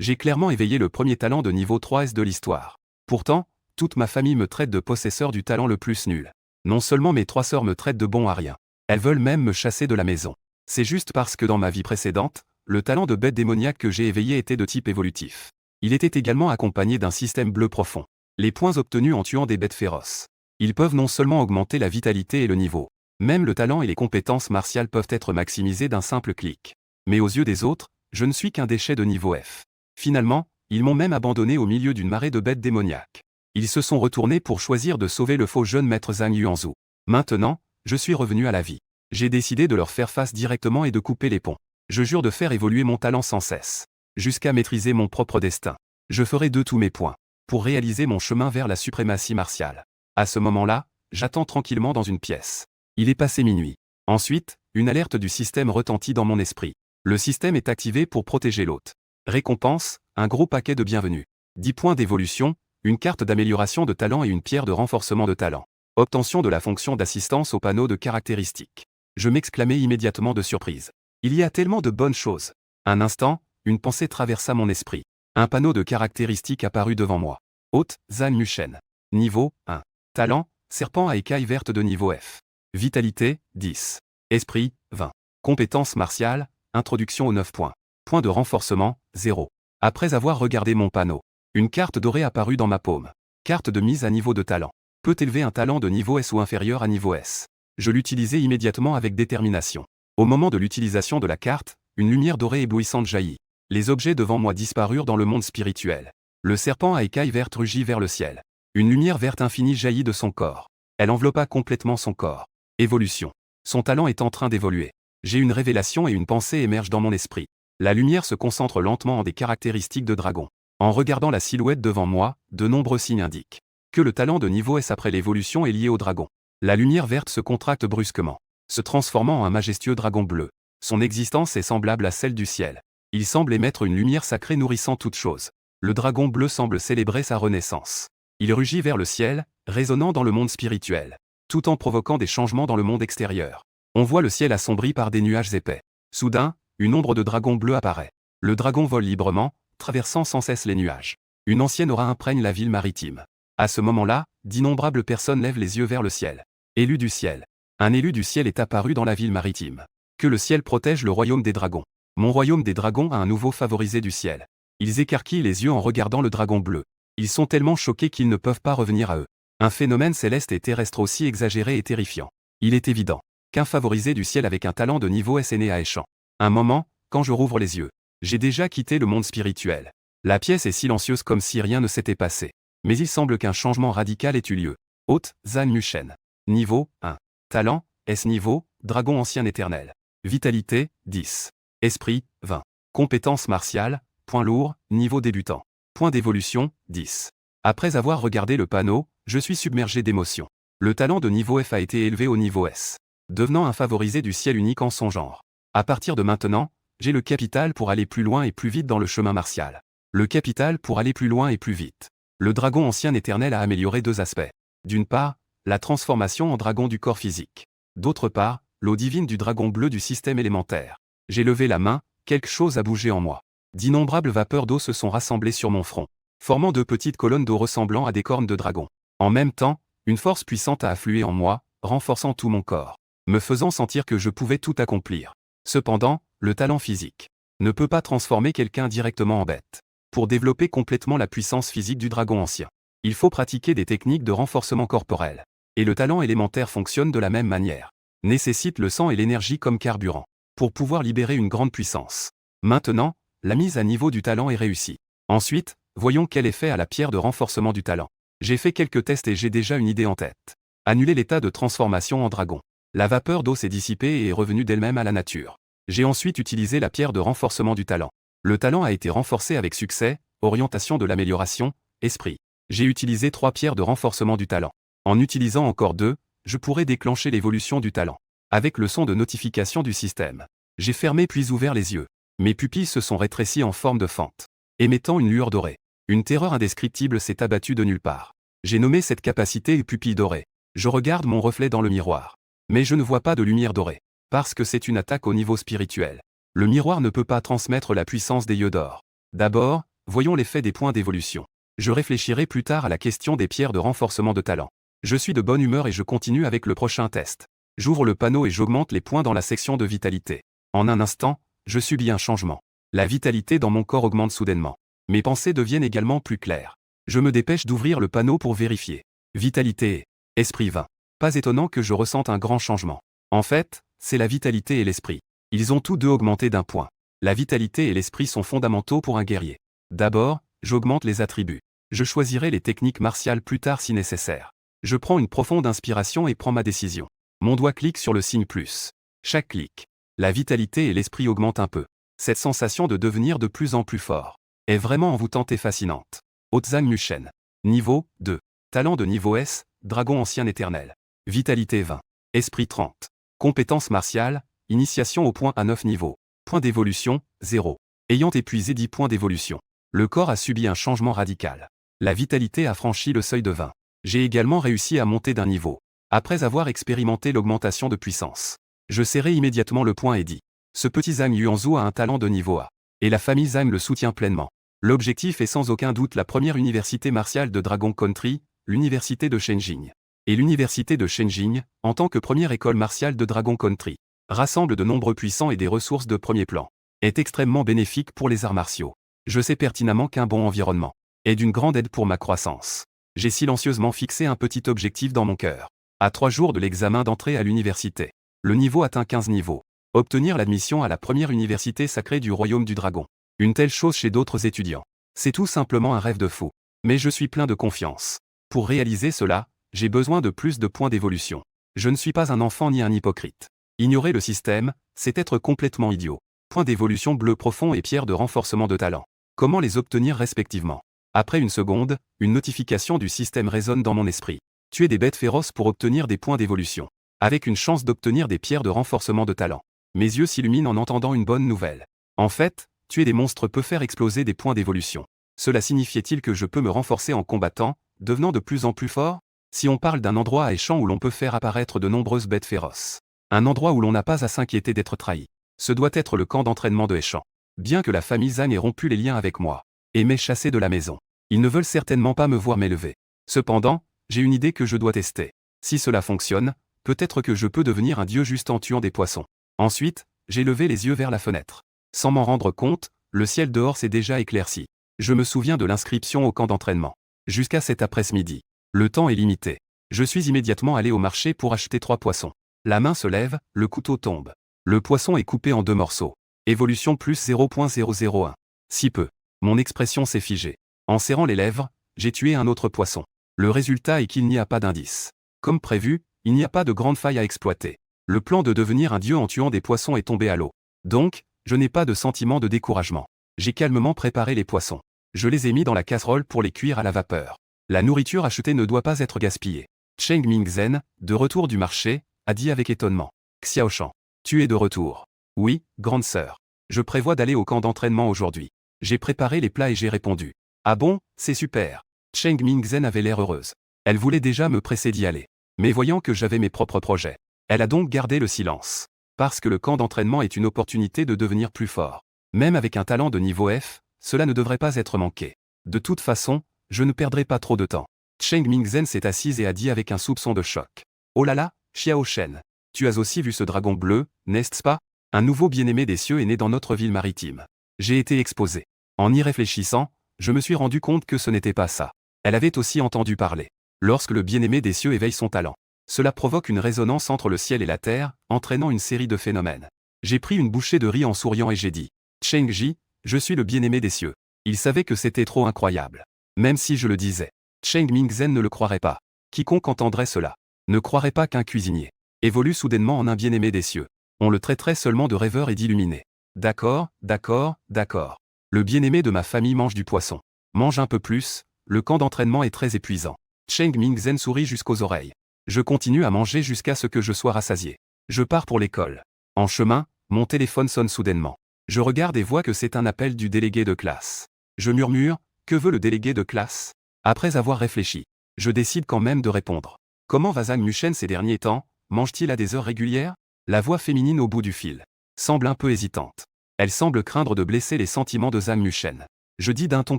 J'ai clairement éveillé le premier talent de niveau 3S de l'histoire. Pourtant, toute ma famille me traite de possesseur du talent le plus nul. Non seulement mes 3 sœurs me traitent de bon à rien, elles veulent même me chasser de la maison. C'est juste parce que dans ma vie précédente, le talent de bête démoniaque que j'ai éveillé était de type évolutif. Il était également accompagné d'un système bleu profond. Les points obtenus en tuant des bêtes féroces. Ils peuvent non seulement augmenter la vitalité et le niveau, même le talent et les compétences martiales peuvent être maximisés d'un simple clic. Mais aux yeux des autres, je ne suis qu'un déchet de niveau F. Finalement, ils m'ont même abandonné au milieu d'une marée de bêtes démoniaques. Ils se sont retournés pour choisir de sauver le faux jeune maître Zhang Yuanzhu. Maintenant, je suis revenu à la vie. J'ai décidé de leur faire face directement et de couper les ponts. Je jure de faire évoluer mon talent sans cesse, jusqu'à maîtriser mon propre destin. Je ferai de tous mes points, pour réaliser mon chemin vers la suprématie martiale. À ce moment-là, j'attends tranquillement dans une pièce. Il est passé minuit. Ensuite, une alerte du système retentit dans mon esprit. Le système est activé pour protéger l'hôte. Récompense, un gros paquet de bienvenue. 10 points d'évolution, une carte d'amélioration de talent et une pierre de renforcement de talent. Obtention de la fonction d'assistance au panneau de caractéristiques. Je m'exclamai immédiatement de surprise. Il y a tellement de bonnes choses. Un instant, une pensée traversa mon esprit. Un panneau de caractéristiques apparut devant moi. Hôte, Zhang Mushen. Niveau 1. Talent, serpent à écailles vertes de niveau F. Vitalité, 10. Esprit, 20. Compétences martiales, introduction aux 9 points. Point de renforcement, 0. Après avoir regardé mon panneau, une carte dorée apparut dans ma paume. Carte de mise à niveau de talent. Peut élever un talent de niveau S ou inférieur à niveau S. Je l'utilisai immédiatement avec détermination. Au moment de l'utilisation de la carte, une lumière dorée éblouissante jaillit. Les objets devant moi disparurent dans le monde spirituel. Le serpent à écailles vertes rugit vers le ciel. Une lumière verte infinie jaillit de son corps. Elle enveloppa complètement son corps. Évolution. Son talent est en train d'évoluer. J'ai une révélation et une pensée émergent dans mon esprit. La lumière se concentre lentement en des caractéristiques de dragon. En regardant la silhouette devant moi, de nombreux signes indiquent que le talent de niveau S après l'évolution est lié au dragon. La lumière verte se contracte brusquement, se transformant en un majestueux dragon bleu. Son existence est semblable à celle du ciel. Il semble émettre une lumière sacrée nourrissant toute chose. Le dragon bleu semble célébrer sa renaissance. Il rugit vers le ciel, résonnant dans le monde spirituel, tout en provoquant des changements dans le monde extérieur. On voit le ciel assombri par des nuages épais. Soudain, une ombre de dragon bleu apparaît. Le dragon vole librement, traversant sans cesse les nuages. Une ancienne aura imprègne la ville maritime. À ce moment-là, d'innombrables personnes lèvent les yeux vers le ciel. Élu du ciel. Un élu du ciel est apparu dans la ville maritime. Que le ciel protège le royaume des dragons. Mon royaume des dragons a un nouveau favorisé du ciel. Ils écarquillent les yeux en regardant le dragon bleu. Ils sont tellement choqués qu'ils ne peuvent pas revenir à eux. Un phénomène céleste et terrestre aussi exagéré et terrifiant. Il est évident qu'un favorisé du ciel avec un talent de niveau S est né à Échamps. Un moment, quand je rouvre les yeux, j'ai déjà quitté le monde spirituel. La pièce est silencieuse comme si rien ne s'était passé. Mais il semble qu'un changement radical ait eu lieu. Hôte, Zhang Mushen. Niveau 1. Talent, S niveau, dragon ancien éternel. Vitalité, 10. Esprit, 20. Compétences martiales, point lourd, niveau débutant. Point d'évolution, 10. Après avoir regardé le panneau, je suis submergé d'émotions. Le talent de niveau F a été élevé au niveau S, devenant un favorisé du ciel unique en son genre. À partir de maintenant, j'ai le capital pour aller plus loin et plus vite dans le chemin martial. Le capital pour aller plus loin et plus vite. Le dragon ancien éternel a amélioré 2 aspects. D'une part, la transformation en dragon du corps physique. D'autre part, l'eau divine du dragon bleu du système élémentaire. J'ai levé la main, quelque chose a bougé en moi. D'innombrables vapeurs d'eau se sont rassemblées sur mon front, formant 2 petites colonnes d'eau ressemblant à des cornes de dragon. En même temps, une force puissante a afflué en moi, renforçant tout mon corps, me faisant sentir que je pouvais tout accomplir. Cependant, le talent physique ne peut pas transformer quelqu'un directement en bête. Pour développer complètement la puissance physique du dragon ancien, il faut pratiquer des techniques de renforcement corporel. Et le talent élémentaire fonctionne de la même manière. Nécessite le sang et l'énergie comme carburant, pour pouvoir libérer une grande puissance. Maintenant, la mise à niveau du talent est réussie. Ensuite, voyons quel effet a la pierre de renforcement du talent. J'ai fait quelques tests et j'ai déjà une idée en tête. Annuler l'état de transformation en dragon. La vapeur d'eau s'est dissipée et est revenue d'elle-même à la nature. J'ai ensuite utilisé la pierre de renforcement du talent. Le talent a été renforcé avec succès, orientation de l'amélioration, esprit. J'ai utilisé 3 pierres de renforcement du talent. En utilisant encore 2, je pourrais déclencher l'évolution du talent. Avec le son de notification du système. J'ai fermé puis ouvert les yeux. Mes pupilles se sont rétrécies en forme de fente, émettant une lueur dorée. Une terreur indescriptible s'est abattue de nulle part. J'ai nommé cette capacité pupille dorée. Je regarde mon reflet dans le miroir. Mais je ne vois pas de lumière dorée. Parce que c'est une attaque au niveau spirituel. Le miroir ne peut pas transmettre la puissance des yeux d'or. D'abord, voyons l'effet des points d'évolution. Je réfléchirai plus tard à la question des pierres de renforcement de talent. Je suis de bonne humeur et je continue avec le prochain test. J'ouvre le panneau et j'augmente les points dans la section de vitalité. En un instant, je subis un changement. La vitalité dans mon corps augmente soudainement. Mes pensées deviennent également plus claires. Je me dépêche d'ouvrir le panneau pour vérifier. Vitalité et esprit 20. Pas étonnant que je ressente un grand changement. En fait, c'est la vitalité et l'esprit. Ils ont tous deux augmenté d'un point. La vitalité et l'esprit sont fondamentaux pour un guerrier. D'abord, j'augmente les attributs. Je choisirai les techniques martiales plus tard si nécessaire. Je prends une profonde inspiration et prends ma décision. Mon doigt clique sur le signe plus. Chaque clic. La vitalité et l'esprit augmentent un peu. Cette sensation de devenir de plus en plus fort est vraiment envoûtante et fascinante. Haute-Zhang Mushen. Niveau 2. Talent de niveau S, Dragon ancien éternel. Vitalité 20. Esprit 30. Compétence martiale, initiation au point à 9 niveaux. Point d'évolution, 0. Ayant épuisé 10 points d'évolution. Le corps a subi un changement radical. La vitalité a franchi le seuil de 20. J'ai également réussi à monter d'un niveau. Après avoir expérimenté l'augmentation de puissance. Je serrai immédiatement le point et dis. Ce petit Zhang Yuanzhou a un talent de niveau A. Et la famille Zhang le soutient pleinement. L'objectif est sans aucun doute la première université martiale de Dragon Country, l'université de Shenjing. Et l'université de Shenjing, en tant que première école martiale de Dragon Country, rassemble de nombreux puissants et des ressources de premier plan. Est extrêmement bénéfique pour les arts martiaux. Je sais pertinemment qu'un bon environnement est d'une grande aide pour ma croissance. J'ai silencieusement fixé un petit objectif dans mon cœur. À 3 jours de l'examen d'entrée à l'université, le niveau atteint 15 niveaux. Obtenir l'admission à la première université sacrée du Royaume du Dragon. Une telle chose chez d'autres étudiants. C'est tout simplement un rêve de fou. Mais je suis plein de confiance. Pour réaliser cela, j'ai besoin de plus de points d'évolution. Je ne suis pas un enfant ni un hypocrite. Ignorer le système, c'est être complètement idiot. Points d'évolution bleu profond et pierre de renforcement de talent. Comment les obtenir respectivement? Après une seconde, une notification du système résonne dans mon esprit. Tuer des bêtes féroces pour obtenir des points d'évolution. Avec une chance d'obtenir des pierres de renforcement de talent. Mes yeux s'illuminent en entendant une bonne nouvelle. En fait, tuer des monstres peut faire exploser des points d'évolution. Cela signifiait-il que je peux me renforcer en combattant, devenant de plus en plus fort? Si on parle d'un endroit à Échamps où l'on peut faire apparaître de nombreuses bêtes féroces. Un endroit où l'on n'a pas à s'inquiéter d'être trahi. Ce doit être le camp d'entraînement de Échamps. Bien que la famille Zhang ait rompu les liens avec moi, et m'ait chassé de la maison, ils ne veulent certainement pas me voir m'élever. Cependant, j'ai une idée que je dois tester. Si cela fonctionne, peut-être que je peux devenir un dieu juste en tuant des poissons. Ensuite, j'ai levé les yeux vers la fenêtre. Sans m'en rendre compte, le ciel dehors s'est déjà éclairci. Je me souviens de l'inscription au camp d'entraînement. Jusqu'à cet après-midi. Le temps est limité. Je suis immédiatement allé au marché pour acheter 3 poissons. La main se lève, le couteau tombe. Le poisson est coupé en 2 morceaux. Évolution plus 0.001. Si peu. Mon expression s'est figée. En serrant les lèvres, j'ai tué un autre poisson. Le résultat est qu'il n'y a pas d'indice. Comme prévu, il n'y a pas de grande faille à exploiter. Le plan de devenir un dieu en tuant des poissons est tombé à l'eau. Donc, je n'ai pas de sentiment de découragement. J'ai calmement préparé les poissons. Je les ai mis dans la casserole pour les cuire à la vapeur. La nourriture achetée ne doit pas être gaspillée. Cheng Mingzhen, de retour du marché, a dit avec étonnement. Xiaoshan, tu es de retour. Oui, grande sœur. Je prévois d'aller au camp d'entraînement aujourd'hui. J'ai préparé les plats et j'ai répondu. Ah bon, c'est super. Cheng Mingzhen avait l'air heureuse. Elle voulait déjà me presser d'y aller. Mais voyant que j'avais mes propres projets, elle a donc gardé le silence. Parce que le camp d'entraînement est une opportunité de devenir plus fort. Même avec un talent de niveau F, cela ne devrait pas être manqué. De toute façon, je ne perdrai pas trop de temps. Cheng Mingzhen s'est assise et a dit avec un soupçon de choc. Oh là là, Xiao Shen. Tu as aussi vu ce dragon bleu, n'est-ce pas? Un nouveau bien-aimé des cieux est né dans notre ville maritime. J'ai été exposé. En y réfléchissant, je me suis rendu compte que ce n'était pas ça. Elle avait aussi entendu parler. Lorsque le bien-aimé des cieux éveille son talent, cela provoque une résonance entre le ciel et la terre, entraînant une série de phénomènes. J'ai pris une bouchée de riz en souriant et j'ai dit. Cheng Ji, je suis le bien-aimé des cieux. Il savait que c'était trop incroyable. Même si je le disais. Cheng Mingzhen ne le croirait pas. Quiconque entendrait cela ne croirait pas qu'un cuisinier évolue soudainement en un bien-aimé des cieux. On le traiterait seulement de rêveur et d'illuminé. D'accord, d'accord, d'accord. Le bien-aimé de ma famille mange du poisson. Mange un peu plus, le camp d'entraînement est très épuisant. Cheng Mingzhen sourit jusqu'aux oreilles. Je continue à manger jusqu'à ce que je sois rassasié. Je pars pour l'école. En chemin, mon téléphone sonne soudainement. Je regarde et vois que c'est un appel du délégué de classe. Je murmure, que veut le délégué de classe? Après avoir réfléchi, je décide quand même de répondre. Comment va Zhang Mushen ces derniers temps? Mange-t-il à des heures régulières? La voix féminine au bout du fil semble un peu hésitante. Elle semble craindre de blesser les sentiments de Zhang Mushen. Je dis d'un ton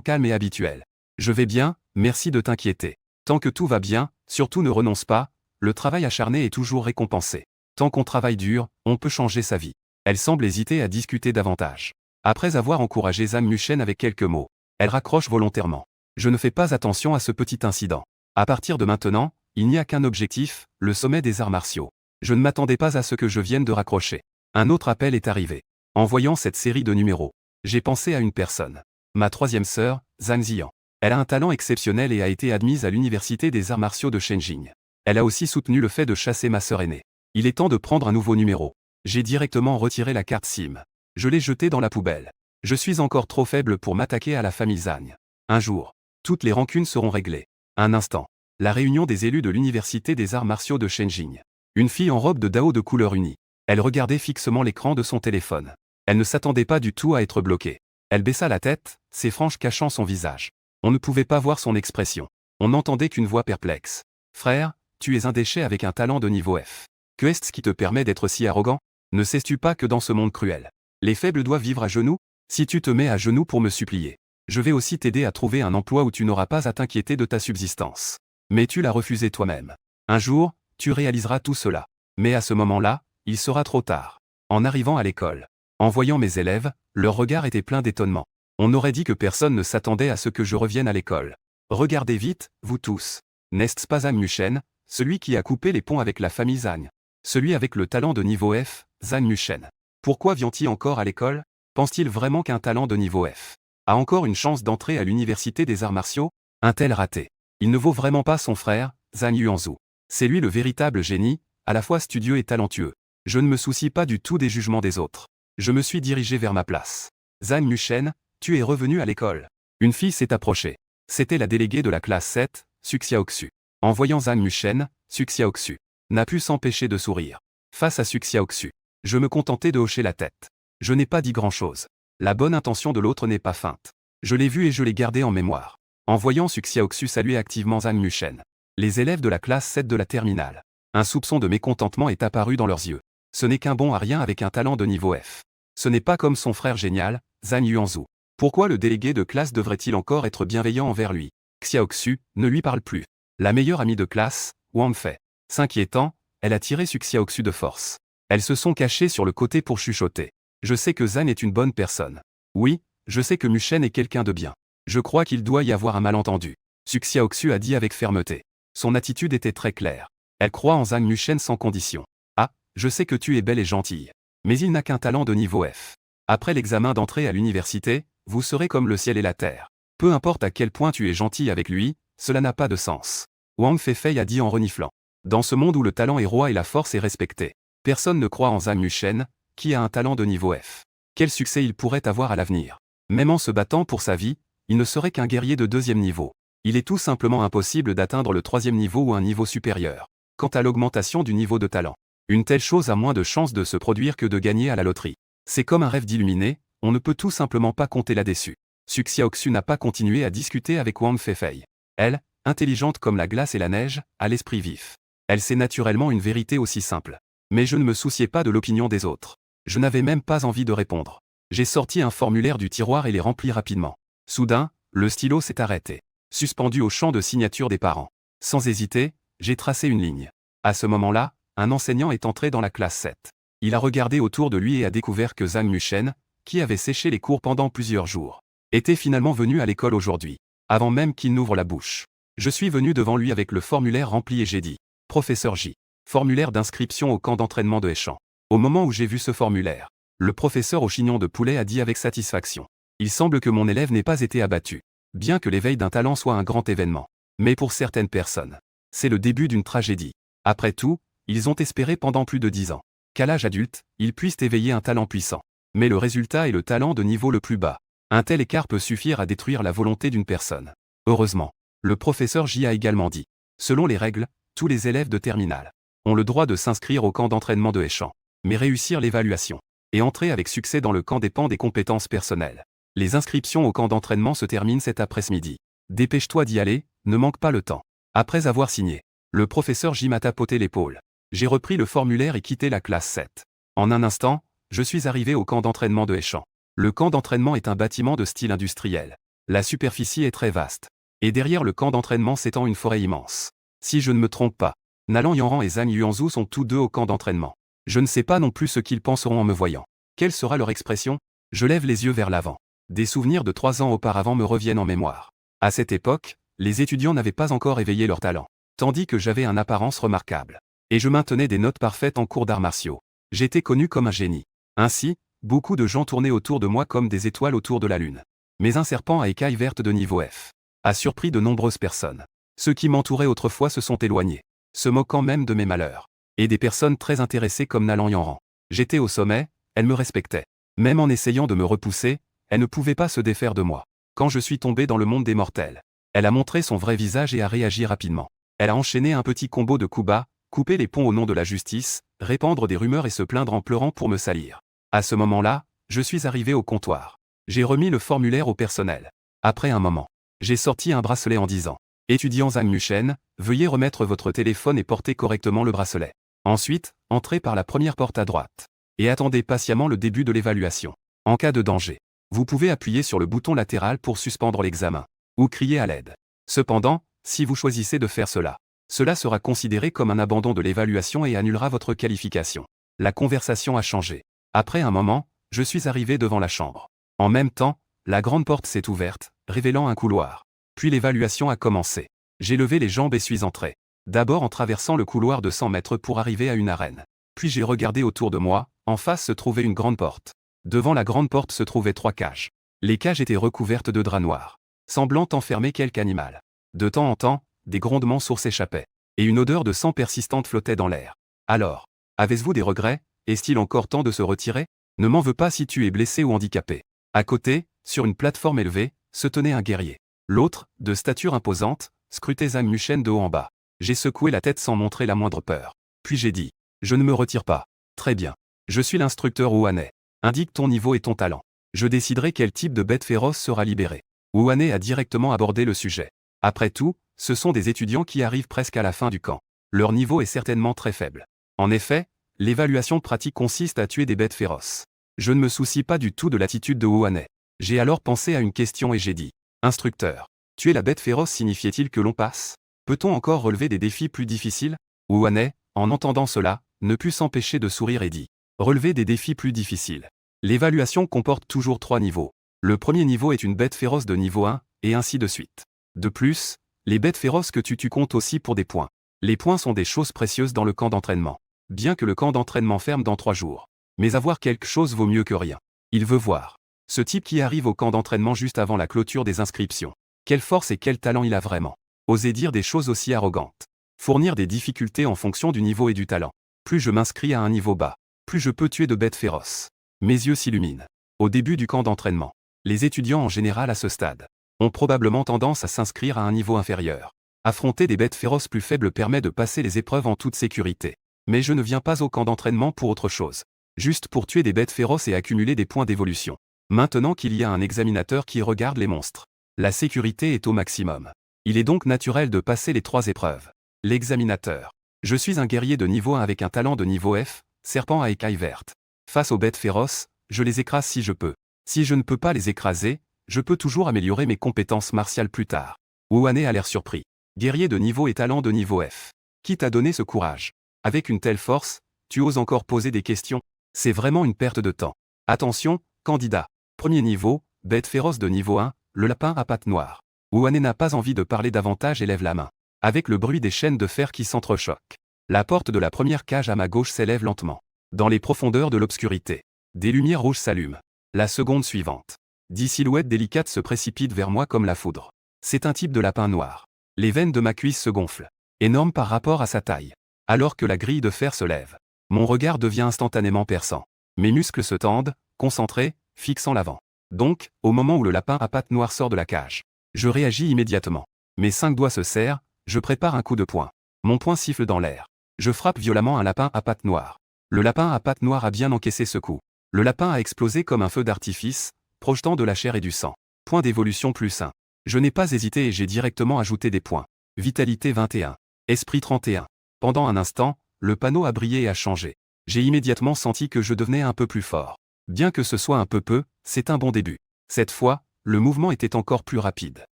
calme et habituel. Je vais bien, merci de t'inquiéter. Tant que tout va bien, surtout ne renonce pas, le travail acharné est toujours récompensé. Tant qu'on travaille dur, on peut changer sa vie. Elle semble hésiter à discuter davantage. Après avoir encouragé Zhang Muchen avec quelques mots, elle raccroche volontairement. Je ne fais pas attention à ce petit incident. À partir de maintenant, il n'y a qu'un objectif, le sommet des arts martiaux. Je ne m'attendais pas à ce que je vienne de raccrocher. Un autre appel est arrivé. En voyant cette série de numéros, j'ai pensé à une personne. Ma troisième sœur, Zhang Ziyan. Elle a un talent exceptionnel et a été admise à l'université des arts martiaux de Shenjing. Elle a aussi soutenu le fait de chasser ma sœur aînée. Il est temps de prendre un nouveau numéro. J'ai directement retiré la carte SIM. Je l'ai jetée dans la poubelle. Je suis encore trop faible pour m'attaquer à la famille Zhang. Un jour, toutes les rancunes seront réglées. Un instant. La réunion des élus de l'université des arts martiaux de Shenjing. Une fille en robe de Dao de couleur unie. Elle regardait fixement l'écran de son téléphone. Elle ne s'attendait pas du tout à être bloquée. Elle baissa la tête, ses franges cachant son visage. On ne pouvait pas voir son expression. On n'entendait qu'une voix perplexe. Frère, tu es un déchet avec un talent de niveau F. Que est-ce qui te permet d'être si arrogant? Ne sais-tu pas que dans ce monde cruel, les faibles doivent vivre à genoux? Si tu te mets à genoux pour me supplier, je vais aussi t'aider à trouver un emploi où tu n'auras pas à t'inquiéter de ta subsistance. Mais tu l'as refusé toi-même. Un jour, tu réaliseras tout cela. Mais à ce moment-là, il sera trop tard. En arrivant à l'école, en voyant mes élèves, leur regard était plein d'étonnement. On aurait dit que personne ne s'attendait à ce que je revienne à l'école. Regardez vite, vous tous. N'est-ce pas Zhang Muchen, celui qui a coupé les ponts avec la famille Zhang? Celui avec le talent de niveau F, Zhang Muchen. Pourquoi vient-il encore à l'école? Pense-t-il vraiment qu'un talent de niveau F a encore une chance d'entrer à l'université des arts martiaux? Un tel raté. Il ne vaut vraiment pas son frère, Zhang Yuanzu. C'est lui le véritable génie, à la fois studieux et talentueux. Je ne me soucie pas du tout des jugements des autres. Je me suis dirigé vers ma place. Zhang Muchen, tu es revenu à l'école. Une fille s'est approchée. C'était la déléguée de la classe 7, Su Xiaoxu. En voyant Zhang Muchen, Su Xiaoxu n'a pu s'empêcher de sourire. Face à Su Xiaoxu, je me contentais de hocher la tête. Je n'ai pas dit grand-chose. La bonne intention de l'autre n'est pas feinte. Je l'ai vu et je l'ai gardé en mémoire. En voyant Su Xiaoxu saluer activement Zhang Muchen, les élèves de la classe 7 de la terminale, un soupçon de mécontentement est apparu dans leurs yeux. Ce n'est qu'un bon à rien avec un talent de niveau F. Ce n'est pas comme son frère génial, Zhang Yuanzu. Pourquoi le délégué de classe devrait-il encore être bienveillant envers lui? Xiaoxu ne lui parle plus. La meilleure amie de classe, Wang Fei. S'inquiétant, elle a tiré Su Xiaoxu de force. Elles se sont cachées sur le côté pour chuchoter. Je sais que Zhang est une bonne personne. Oui, je sais que Muchen est quelqu'un de bien. Je crois qu'il doit y avoir un malentendu. Su Xiaoxu a dit avec fermeté. Son attitude était très claire. Elle croit en Zhang Muchen sans condition. Ah, je sais que tu es belle et gentille. Mais il n'a qu'un talent de niveau F. Après l'examen d'entrée à l'université, vous serez comme le ciel et la terre. Peu importe à quel point tu es gentil avec lui, cela n'a pas de sens. Wang Feifei a dit en reniflant. Dans ce monde où le talent est roi et la force est respectée, personne ne croit en Zhang Muchen, qui a un talent de niveau F. Quel succès il pourrait avoir à l'avenir? Même en se battant pour sa vie, il ne serait qu'un guerrier de deuxième niveau. Il est tout simplement impossible d'atteindre le troisième niveau ou un niveau supérieur. Quant à l'augmentation du niveau de talent, une telle chose a moins de chances de se produire que de gagner à la loterie. C'est comme un rêve d'illuminé, on ne peut tout simplement pas compter là-dessus. Su Xiaoxu n'a pas continué à discuter avec Wang Feifei. Elle, intelligente comme la glace et la neige, a l'esprit vif. Elle sait naturellement une vérité aussi simple. Mais je ne me souciais pas de l'opinion des autres. Je n'avais même pas envie de répondre. J'ai sorti un formulaire du tiroir et l'ai rempli rapidement. Soudain, le stylo s'est arrêté, suspendu au champ de signature des parents. Sans hésiter, j'ai tracé une ligne. À ce moment-là, un enseignant est entré dans la classe 7. Il a regardé autour de lui et a découvert que Zhang Muchen, qui avait séché les cours pendant plusieurs jours, était finalement venu à l'école aujourd'hui, avant même qu'il n'ouvre la bouche. Je suis venu devant lui avec le formulaire rempli et j'ai dit « Professeur J. Formulaire d'inscription au camp d'entraînement de Heichan ». Au moment où j'ai vu ce formulaire, le professeur au chignon de poulet a dit avec satisfaction « Il semble que mon élève n'ait pas été abattu. Bien que l'éveil d'un talent soit un grand événement. Mais pour certaines personnes, c'est le début d'une tragédie. Après tout, ils ont espéré pendant plus de 10 ans qu'à l'âge adulte, ils puissent éveiller un talent puissant. Mais le résultat est le talent de niveau le plus bas. Un tel écart peut suffire à détruire la volonté d'une personne. Heureusement, le professeur J a également dit. Selon les règles, tous les élèves de terminale ont le droit de s'inscrire au camp d'entraînement de Heichan, mais réussir l'évaluation et entrer avec succès dans le camp dépend des compétences personnelles. Les inscriptions au camp d'entraînement se terminent cet après-midi. Dépêche-toi d'y aller, ne manque pas le temps. Après avoir signé, le professeur J m'a tapoté l'épaule. J'ai repris le formulaire et quitté la classe 7. En un instant, je suis arrivé au camp d'entraînement de Heichan. Le camp d'entraînement est un bâtiment de style industriel. La superficie est très vaste. Et derrière le camp d'entraînement s'étend une forêt immense. Si je ne me trompe pas, Nalan Yanran et Zhang Yuanzhu sont tous deux au camp d'entraînement. Je ne sais pas non plus ce qu'ils penseront en me voyant. Quelle sera leur expression? Je lève les yeux vers l'avant. Des souvenirs de 3 ans auparavant me reviennent en mémoire. À cette époque, les étudiants n'avaient pas encore éveillé leur talent, tandis que j'avais une apparence remarquable. Et je maintenais des notes parfaites en cours d'arts martiaux. J'étais connu comme un génie. Ainsi, beaucoup de gens tournaient autour de moi comme des étoiles autour de la lune. Mais un serpent à écailles vertes de niveau F a surpris de nombreuses personnes. Ceux qui m'entouraient autrefois se sont éloignés, se moquant même de mes malheurs. Et des personnes très intéressées comme Nalan Yanran. J'étais au sommet, elles me respectaient. Même en essayant de me repousser, elles ne pouvaient pas se défaire de moi. Quand je suis tombé dans le monde des mortels, elle a montré son vrai visage et a réagi rapidement. Elle a enchaîné un petit combo de coups bas, couper les ponts au nom de la justice, répandre des rumeurs et se plaindre en pleurant pour me salir. À ce moment-là, je suis arrivé au comptoir. J'ai remis le formulaire au personnel. Après un moment, j'ai sorti un bracelet en disant « Étudiant Zhang Mushen, veuillez remettre votre téléphone et porter correctement le bracelet. Ensuite, entrez par la première porte à droite. Et attendez patiemment le début de l'évaluation. En cas de danger, vous pouvez appuyer sur le bouton latéral pour suspendre l'examen. Ou crier à l'aide. Cependant, si vous choisissez de faire cela, cela sera considéré comme un abandon de l'évaluation et annulera votre qualification. » La conversation a changé. Après un moment, je suis arrivé devant la chambre. En même temps, la grande porte s'est ouverte, révélant un couloir. Puis l'évaluation a commencé. J'ai levé les jambes et suis entré. D'abord en traversant le couloir de 100 mètres pour arriver à une arène. Puis j'ai regardé autour de moi, en face se trouvait une grande porte. Devant la grande porte se trouvaient 3 cages. Les cages étaient recouvertes de draps noirs, semblant enfermer quelque animal. De temps en temps, des grondements sourds s'échappaient, et une odeur de sang persistante flottait dans l'air. Alors, avez-vous des regrets? Est-il encore temps de se retirer? Ne m'en veux pas si tu es blessé ou handicapé. À côté, sur une plateforme élevée, se tenait un guerrier. L'autre, de stature imposante, scrutait Zhang Mushen de haut en bas. J'ai secoué la tête sans montrer la moindre peur. Puis j'ai dit, je ne me retire pas. Très bien. Je suis l'instructeur Ouanet. Indique ton niveau et ton talent. Je déciderai quel type de bête féroce sera libéré. Ouanet a directement abordé le sujet. Après tout, ce sont des étudiants qui arrivent presque à la fin du camp. Leur niveau est certainement très faible. En effet, l'évaluation pratique consiste à tuer des bêtes féroces. Je ne me soucie pas du tout de l'attitude de Ouanet. J'ai alors pensé à une question et j'ai dit, instructeur, tuer la bête féroce signifiait-il que l'on passe? Peut-on encore relever des défis plus difficiles? Ouanet, en entendant cela, ne put s'empêcher de sourire et dit, relever des défis plus difficiles. L'évaluation comporte toujours 3 niveaux. Le premier niveau est une bête féroce de niveau 1, et ainsi de suite. De plus, les bêtes féroces que tu comptes aussi pour des points. Les points sont des choses précieuses dans le camp d'entraînement. Bien que le camp d'entraînement ferme dans 3 jours. Mais avoir quelque chose vaut mieux que rien. Il veut voir. Ce type qui arrive au camp d'entraînement juste avant la clôture des inscriptions. Quelle force et quel talent il a vraiment. Oser dire des choses aussi arrogantes. Fournir des difficultés en fonction du niveau et du talent. Plus je m'inscris à un niveau bas, plus je peux tuer de bêtes féroces. Mes yeux s'illuminent. Au début du camp d'entraînement, les étudiants en général à ce stade ont probablement tendance à s'inscrire à un niveau inférieur. Affronter des bêtes féroces plus faibles permet de passer les épreuves en toute sécurité. Mais je ne viens pas au camp d'entraînement pour autre chose. Juste pour tuer des bêtes féroces et accumuler des points d'évolution. Maintenant qu'il y a un examinateur qui regarde les monstres, la sécurité est au maximum. Il est donc naturel de passer les 3 épreuves. L'examinateur. Je suis un guerrier de niveau 1 avec un talent de niveau F, serpent à écailles vertes. Face aux bêtes féroces, je les écrase si je peux. Si je ne peux pas les écraser, je peux toujours améliorer mes compétences martiales plus tard. Ouanet a l'air surpris. Guerrier de niveau et talent de niveau F. Qui t'a donné ce courage? Avec une telle force, tu oses encore poser des questions? C'est vraiment une perte de temps. Attention, candidat. Premier niveau, bête féroce de niveau 1, le lapin à pattes noires. Ouanet n'a pas envie de parler davantage et lève la main. Avec le bruit des chaînes de fer qui s'entrechoquent. La porte de la première cage à ma gauche s'élève lentement. Dans les profondeurs de l'obscurité, des lumières rouges s'allument. La seconde suivante. 10 silhouettes délicates se précipitent vers moi comme la foudre. C'est un type de lapin noir. Les veines de ma cuisse se gonflent. Énorme par rapport à sa taille. Alors que la grille de fer se lève. Mon regard devient instantanément perçant. Mes muscles se tendent, concentrés, fixant l'avant. Donc, au moment où le lapin à pattes noires sort de la cage, je réagis immédiatement. Mes 5 doigts se serrent, je prépare un coup de poing. Mon poing siffle dans l'air. Je frappe violemment un lapin à pattes noires. Le lapin à pattes noires a bien encaissé ce coup. Le lapin a explosé comme un feu d'artifice, projetant de la chair et du sang. Point d'évolution plus 1. Je n'ai pas hésité et j'ai directement ajouté des points. Vitalité 21. Esprit 31. Pendant un instant, le panneau a brillé et a changé. J'ai immédiatement senti que je devenais un peu plus fort. Bien que ce soit un peu, c'est un bon début. Cette fois, le mouvement était encore plus rapide.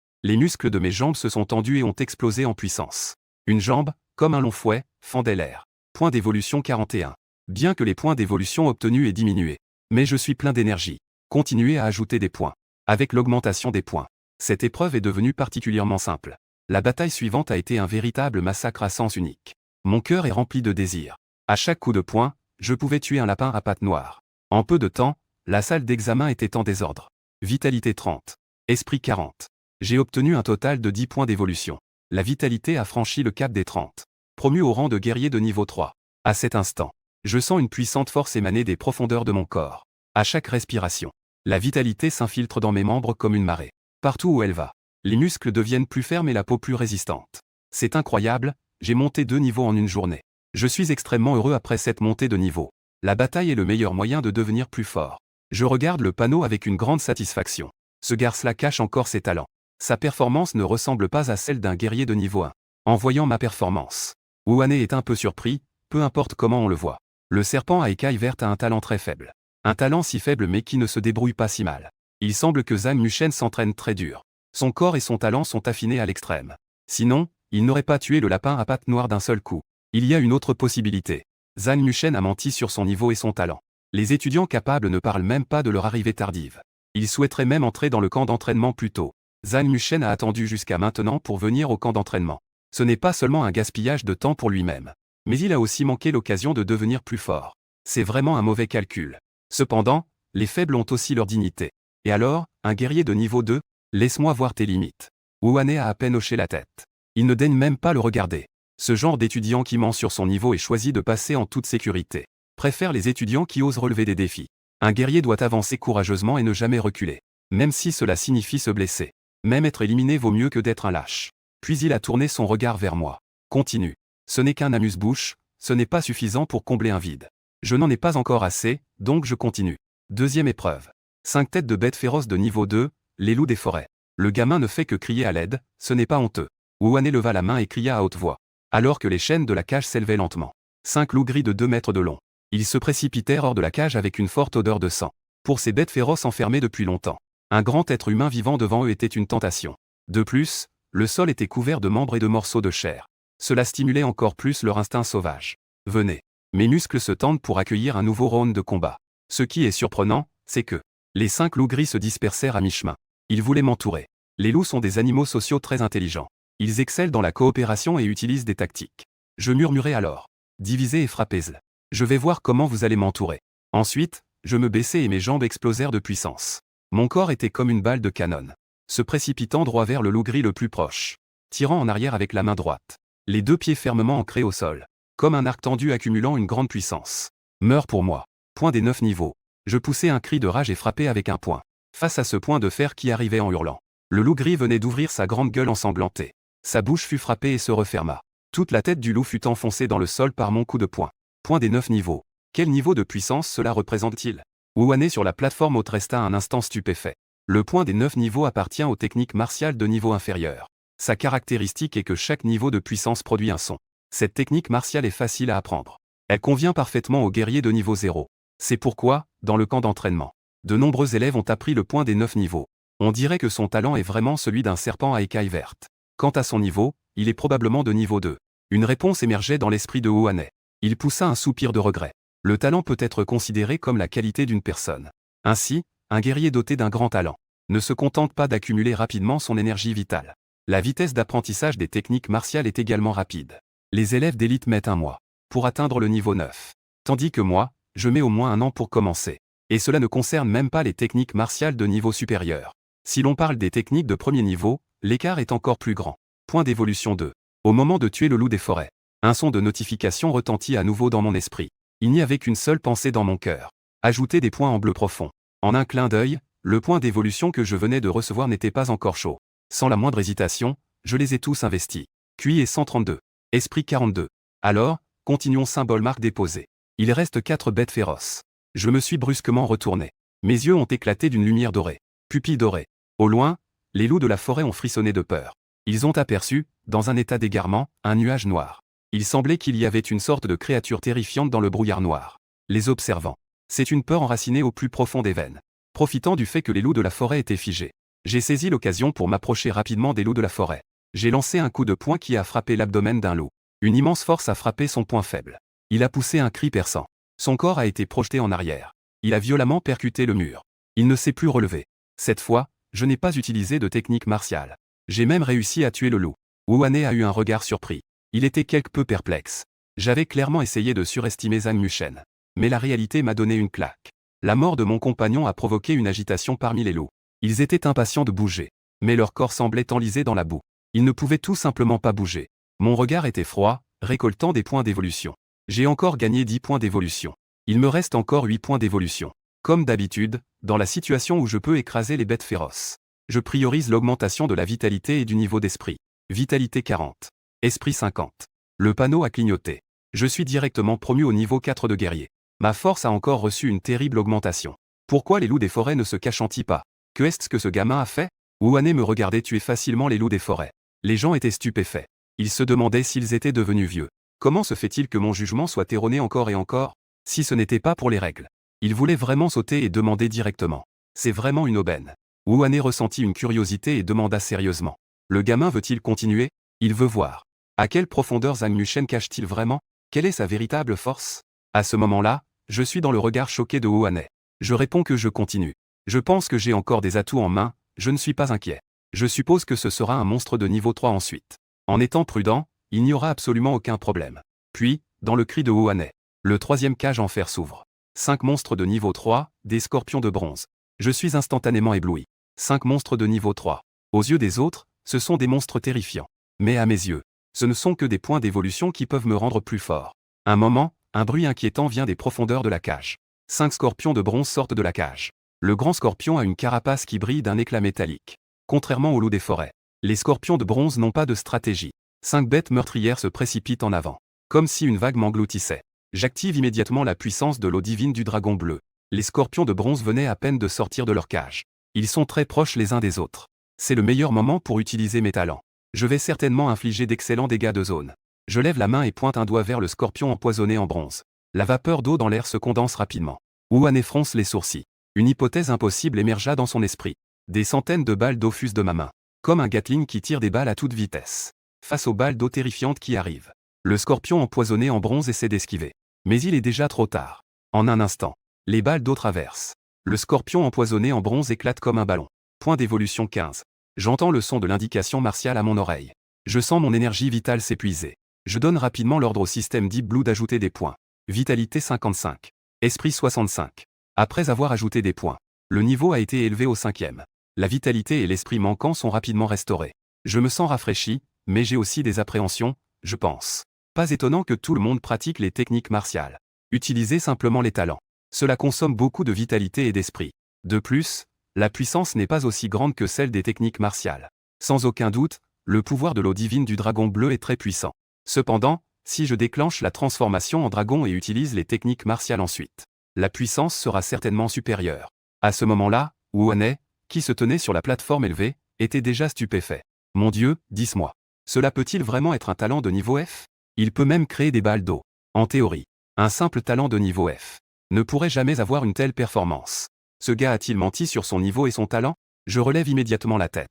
Les muscles de mes jambes se sont tendus et ont explosé en puissance. Une jambe, comme un long fouet, fendait l'air. Point d'évolution 41. Bien que les points d'évolution obtenus aient diminué. Mais je suis plein d'énergie. Continuez à ajouter des points. Avec l'augmentation des points, cette épreuve est devenue particulièrement simple. La bataille suivante a été un véritable massacre à sens unique. Mon cœur est rempli de désir. À chaque coup de poing, je pouvais tuer un lapin à pattes noires. En peu de temps, la salle d'examen était en désordre. Vitalité 30. Esprit 40. J'ai obtenu un total de 10 points d'évolution. La vitalité a franchi le cap des 30. Promu au rang de guerrier de niveau 3. À cet instant, je sens une puissante force émaner des profondeurs de mon corps. À chaque respiration, la vitalité s'infiltre dans mes membres comme une marée. Partout où elle va, les muscles deviennent plus fermes et la peau plus résistante. C'est incroyable, j'ai monté 2 niveaux en une journée. Je suis extrêmement heureux après cette montée de niveau. La bataille est le meilleur moyen de devenir plus fort. Je regarde le panneau avec une grande satisfaction. Ce garce-là cache encore ses talents. Sa performance ne ressemble pas à celle d'un guerrier de niveau 1. En voyant ma performance, Wuane est un peu surpris, peu importe comment on le voit. Le serpent à écailles vertes a un talent très faible. Un talent si faible mais qui ne se débrouille pas si mal. Il semble que Zhang Mushen s'entraîne très dur. Son corps et son talent sont affinés à l'extrême. Sinon, il n'aurait pas tué le lapin à pattes noires d'un seul coup. Il y a une autre possibilité. Zhang Mushen a menti sur son niveau et son talent. Les étudiants capables ne parlent même pas de leur arrivée tardive. Ils souhaiteraient même entrer dans le camp d'entraînement plus tôt. Zhang Mushen a attendu jusqu'à maintenant pour venir au camp d'entraînement. Ce n'est pas seulement un gaspillage de temps pour lui-même. Mais il a aussi manqué l'occasion de devenir plus fort. C'est vraiment un mauvais calcul. Cependant, les faibles ont aussi leur dignité. Et alors, un guerrier de niveau 2, laisse-moi voir tes limites. Wuane a à peine hoché la tête. Il ne daigne même pas le regarder. Ce genre d'étudiant qui ment sur son niveau et choisit de passer en toute sécurité. Préfère les étudiants qui osent relever des défis. Un guerrier doit avancer courageusement et ne jamais reculer. Même si cela signifie se blesser. Même être éliminé vaut mieux que d'être un lâche. Puis il a tourné son regard vers moi. Continue. Ce n'est qu'un amuse-bouche, ce n'est pas suffisant pour combler un vide. Je n'en ai pas encore assez, donc je continue. Deuxième épreuve. 5 têtes de bêtes féroces de niveau 2, les loups des forêts. Le gamin ne fait que crier à l'aide, ce n'est pas honteux. Wuane leva la main et cria à haute voix. Alors que les chaînes de la cage s'élevaient lentement. 5 loups gris de 2 mètres de long. Ils se précipitèrent hors de la cage avec une forte odeur de sang. Pour ces bêtes féroces enfermées depuis longtemps, un grand être humain vivant devant eux était une tentation. De plus, le sol était couvert de membres et de morceaux de chair. Cela stimulait encore plus leur instinct sauvage. Venez. Mes muscles se tendent pour accueillir un nouveau round de combat. Ce qui est surprenant, c'est que les 5 loups gris se dispersèrent à mi-chemin. Ils voulaient m'entourer. Les loups sont des animaux sociaux très intelligents. Ils excellent dans la coopération et utilisent des tactiques. Je murmurai alors. Divisez et frappez-le. Je vais voir comment vous allez m'entourer. Ensuite, je me baissai et mes jambes explosèrent de puissance. Mon corps était comme une balle de canon. Se précipitant droit vers le loup gris le plus proche. Tirant en arrière avec la main droite. Les 2 pieds fermement ancrés au sol. Comme un arc tendu accumulant une grande puissance. Meurs pour moi. Point des 9 niveaux. Je poussai un cri de rage et frappai avec un poing. Face à ce point de fer qui arrivait en hurlant. Le loup gris venait d'ouvrir sa grande gueule ensanglantée. Sa bouche fut frappée et se referma. Toute la tête du loup fut enfoncée dans le sol par mon coup de poing. Point des 9 niveaux. Quel niveau de puissance cela représente-t-il? Wuane sur la plateforme haute resta un instant stupéfait. Le point des 9 niveaux appartient aux techniques martiales de niveau inférieur. Sa caractéristique est que chaque niveau de puissance produit un son. Cette technique martiale est facile à apprendre. Elle convient parfaitement aux guerriers de niveau 0. C'est pourquoi, dans le camp d'entraînement, de nombreux élèves ont appris le point des 9 niveaux. On dirait que son talent est vraiment celui d'un serpent à écailles vertes. Quant à son niveau, il est probablement de niveau 2. Une réponse émergeait dans l'esprit de Wuane. Il poussa un soupir de regret. Le talent peut être considéré comme la qualité d'une personne. Ainsi, un guerrier doté d'un grand talent ne se contente pas d'accumuler rapidement son énergie vitale. La vitesse d'apprentissage des techniques martiales est également rapide. Les élèves d'élite mettent un mois pour atteindre le niveau 9. Tandis que moi, je mets au moins un an pour commencer. Et cela ne concerne même pas les techniques martiales de niveau supérieur. Si l'on parle des techniques de premier niveau, l'écart est encore plus grand. Point d'évolution 2. Au moment de tuer le loup des forêts, un son de notification retentit à nouveau dans mon esprit. Il n'y avait qu'une seule pensée dans mon cœur. Ajouter des points en bleu profond. En un clin d'œil, le point d'évolution que je venais de recevoir n'était pas encore chaud. Sans la moindre hésitation, je les ai tous investis. QI est 132. Esprit 42. Alors, continuons symbole marque déposé. Il reste 4 bêtes féroces. Je me suis brusquement retourné. Mes yeux ont éclaté d'une lumière dorée. Pupilles dorées. Au loin, les loups de la forêt ont frissonné de peur. Ils ont aperçu, dans un état d'égarement, un nuage noir. Il semblait qu'il y avait une sorte de créature terrifiante dans le brouillard noir. Les observant. C'est une peur enracinée au plus profond des veines. Profitant du fait que les loups de la forêt étaient figés. J'ai saisi l'occasion pour m'approcher rapidement des loups de la forêt. J'ai lancé un coup de poing qui a frappé l'abdomen d'un loup. Une immense force a frappé son point faible. Il a poussé un cri perçant. Son corps a été projeté en arrière. Il a violemment percuté le mur. Il ne s'est plus relevé. Cette fois, je n'ai pas utilisé de technique martiale. J'ai même réussi à tuer le loup. Wu-Ane a eu un regard surpris. Il était quelque peu perplexe. J'avais clairement essayé de surestimer Zhang Muchen. Mais la réalité m'a donné une claque. La mort de mon compagnon a provoqué une agitation parmi les loups. Ils étaient impatients de bouger. Mais leur corps semblait enlisé dans la boue. Ils ne pouvaient tout simplement pas bouger. Mon regard était froid, récoltant des points d'évolution. J'ai encore gagné 10 points d'évolution. Il me reste encore 8 points d'évolution. Comme d'habitude, dans la situation où je peux écraser les bêtes féroces. Je priorise l'augmentation de la vitalité et du niveau d'esprit. Vitalité 40. Esprit 50. Le panneau a clignoté. Je suis directement promu au niveau 4 de guerrier. Ma force a encore reçu une terrible augmentation. Pourquoi les loups des forêts ne se cachent-ils pas? Que est-ce que ce gamin a fait? Wu-Ane me regardait tuer facilement les loups des forêts. Les gens étaient stupéfaits. Ils se demandaient s'ils étaient devenus vieux. Comment se fait-il que mon jugement soit erroné encore et encore? Si ce n'était pas pour les règles. Ils voulaient vraiment sauter et demander directement. C'est vraiment une aubaine. Wu-Ane ressentit une curiosité et demanda sérieusement. Le gamin veut-il continuer? Il veut voir. À quelle profondeur Zhang Muchen cache-t-il vraiment? Quelle est sa véritable force? À ce moment-là, je suis dans le regard choqué de Wu-Ane. Je réponds que je continue. Je pense que j'ai encore des atouts en main, je ne suis pas inquiet. Je suppose que ce sera un monstre de niveau 3 ensuite. En étant prudent, il n'y aura absolument aucun problème. Puis, dans le cri de Wu-Ane, le troisième cage en fer s'ouvre. 5 monstres de niveau 3, des scorpions de bronze. Je suis instantanément ébloui. 5 monstres de niveau 3. Aux yeux des autres, ce sont des monstres terrifiants. Mais à mes yeux, ce ne sont que des points d'évolution qui peuvent me rendre plus fort. Un moment, un bruit inquiétant vient des profondeurs de la cage. 5 scorpions de bronze sortent de la cage. Le grand scorpion a une carapace qui brille d'un éclat métallique. Contrairement aux loups des forêts, les scorpions de bronze n'ont pas de stratégie. 5 bêtes meurtrières se précipitent en avant. Comme si une vague m'engloutissait. J'active immédiatement la puissance de l'eau divine du dragon bleu. Les scorpions de bronze venaient à peine de sortir de leur cage. Ils sont très proches les uns des autres. C'est le meilleur moment pour utiliser mes talents. Je vais certainement infliger d'excellents dégâts de zone. Je lève la main et pointe un doigt vers le scorpion empoisonné en bronze. La vapeur d'eau dans l'air se condense rapidement. Wu-Ane fronce les sourcils. Une hypothèse impossible émergea dans son esprit. Des centaines de balles d'eau fusent de ma main. Comme un Gatling qui tire des balles à toute vitesse. Face aux balles d'eau terrifiantes qui arrivent. Le scorpion empoisonné en bronze essaie d'esquiver. Mais il est déjà trop tard. En un instant, les balles d'eau traversent. Le scorpion empoisonné en bronze éclate comme un ballon. Point d'évolution 15. J'entends le son de l'indication martiale à mon oreille. Je sens mon énergie vitale s'épuiser. Je donne rapidement l'ordre au système Deep Blue d'ajouter des points. Vitalité 55. Esprit 65. Après avoir ajouté des points, le niveau a été élevé au 5e. La vitalité et l'esprit manquant sont rapidement restaurés. Je me sens rafraîchi, mais j'ai aussi des appréhensions, je pense. Pas étonnant que tout le monde pratique les techniques martiales. Utilisez simplement les talents. Cela consomme beaucoup de vitalité et d'esprit. De plus, la puissance n'est pas aussi grande que celle des techniques martiales. Sans aucun doute, le pouvoir de l'eau divine du dragon bleu est très puissant. Cependant, si je déclenche la transformation en dragon et utilise les techniques martiales ensuite, la puissance sera certainement supérieure. À ce moment-là, Wu-Ane, qui se tenait sur la plateforme élevée, était déjà stupéfait. Mon Dieu, dis-moi. Cela peut-il vraiment être un talent de niveau F? Il peut même créer des balles d'eau. En théorie, un simple talent de niveau F ne pourrait jamais avoir une telle performance. Ce gars a-t-il menti sur son niveau et son talent? Je relève immédiatement la tête.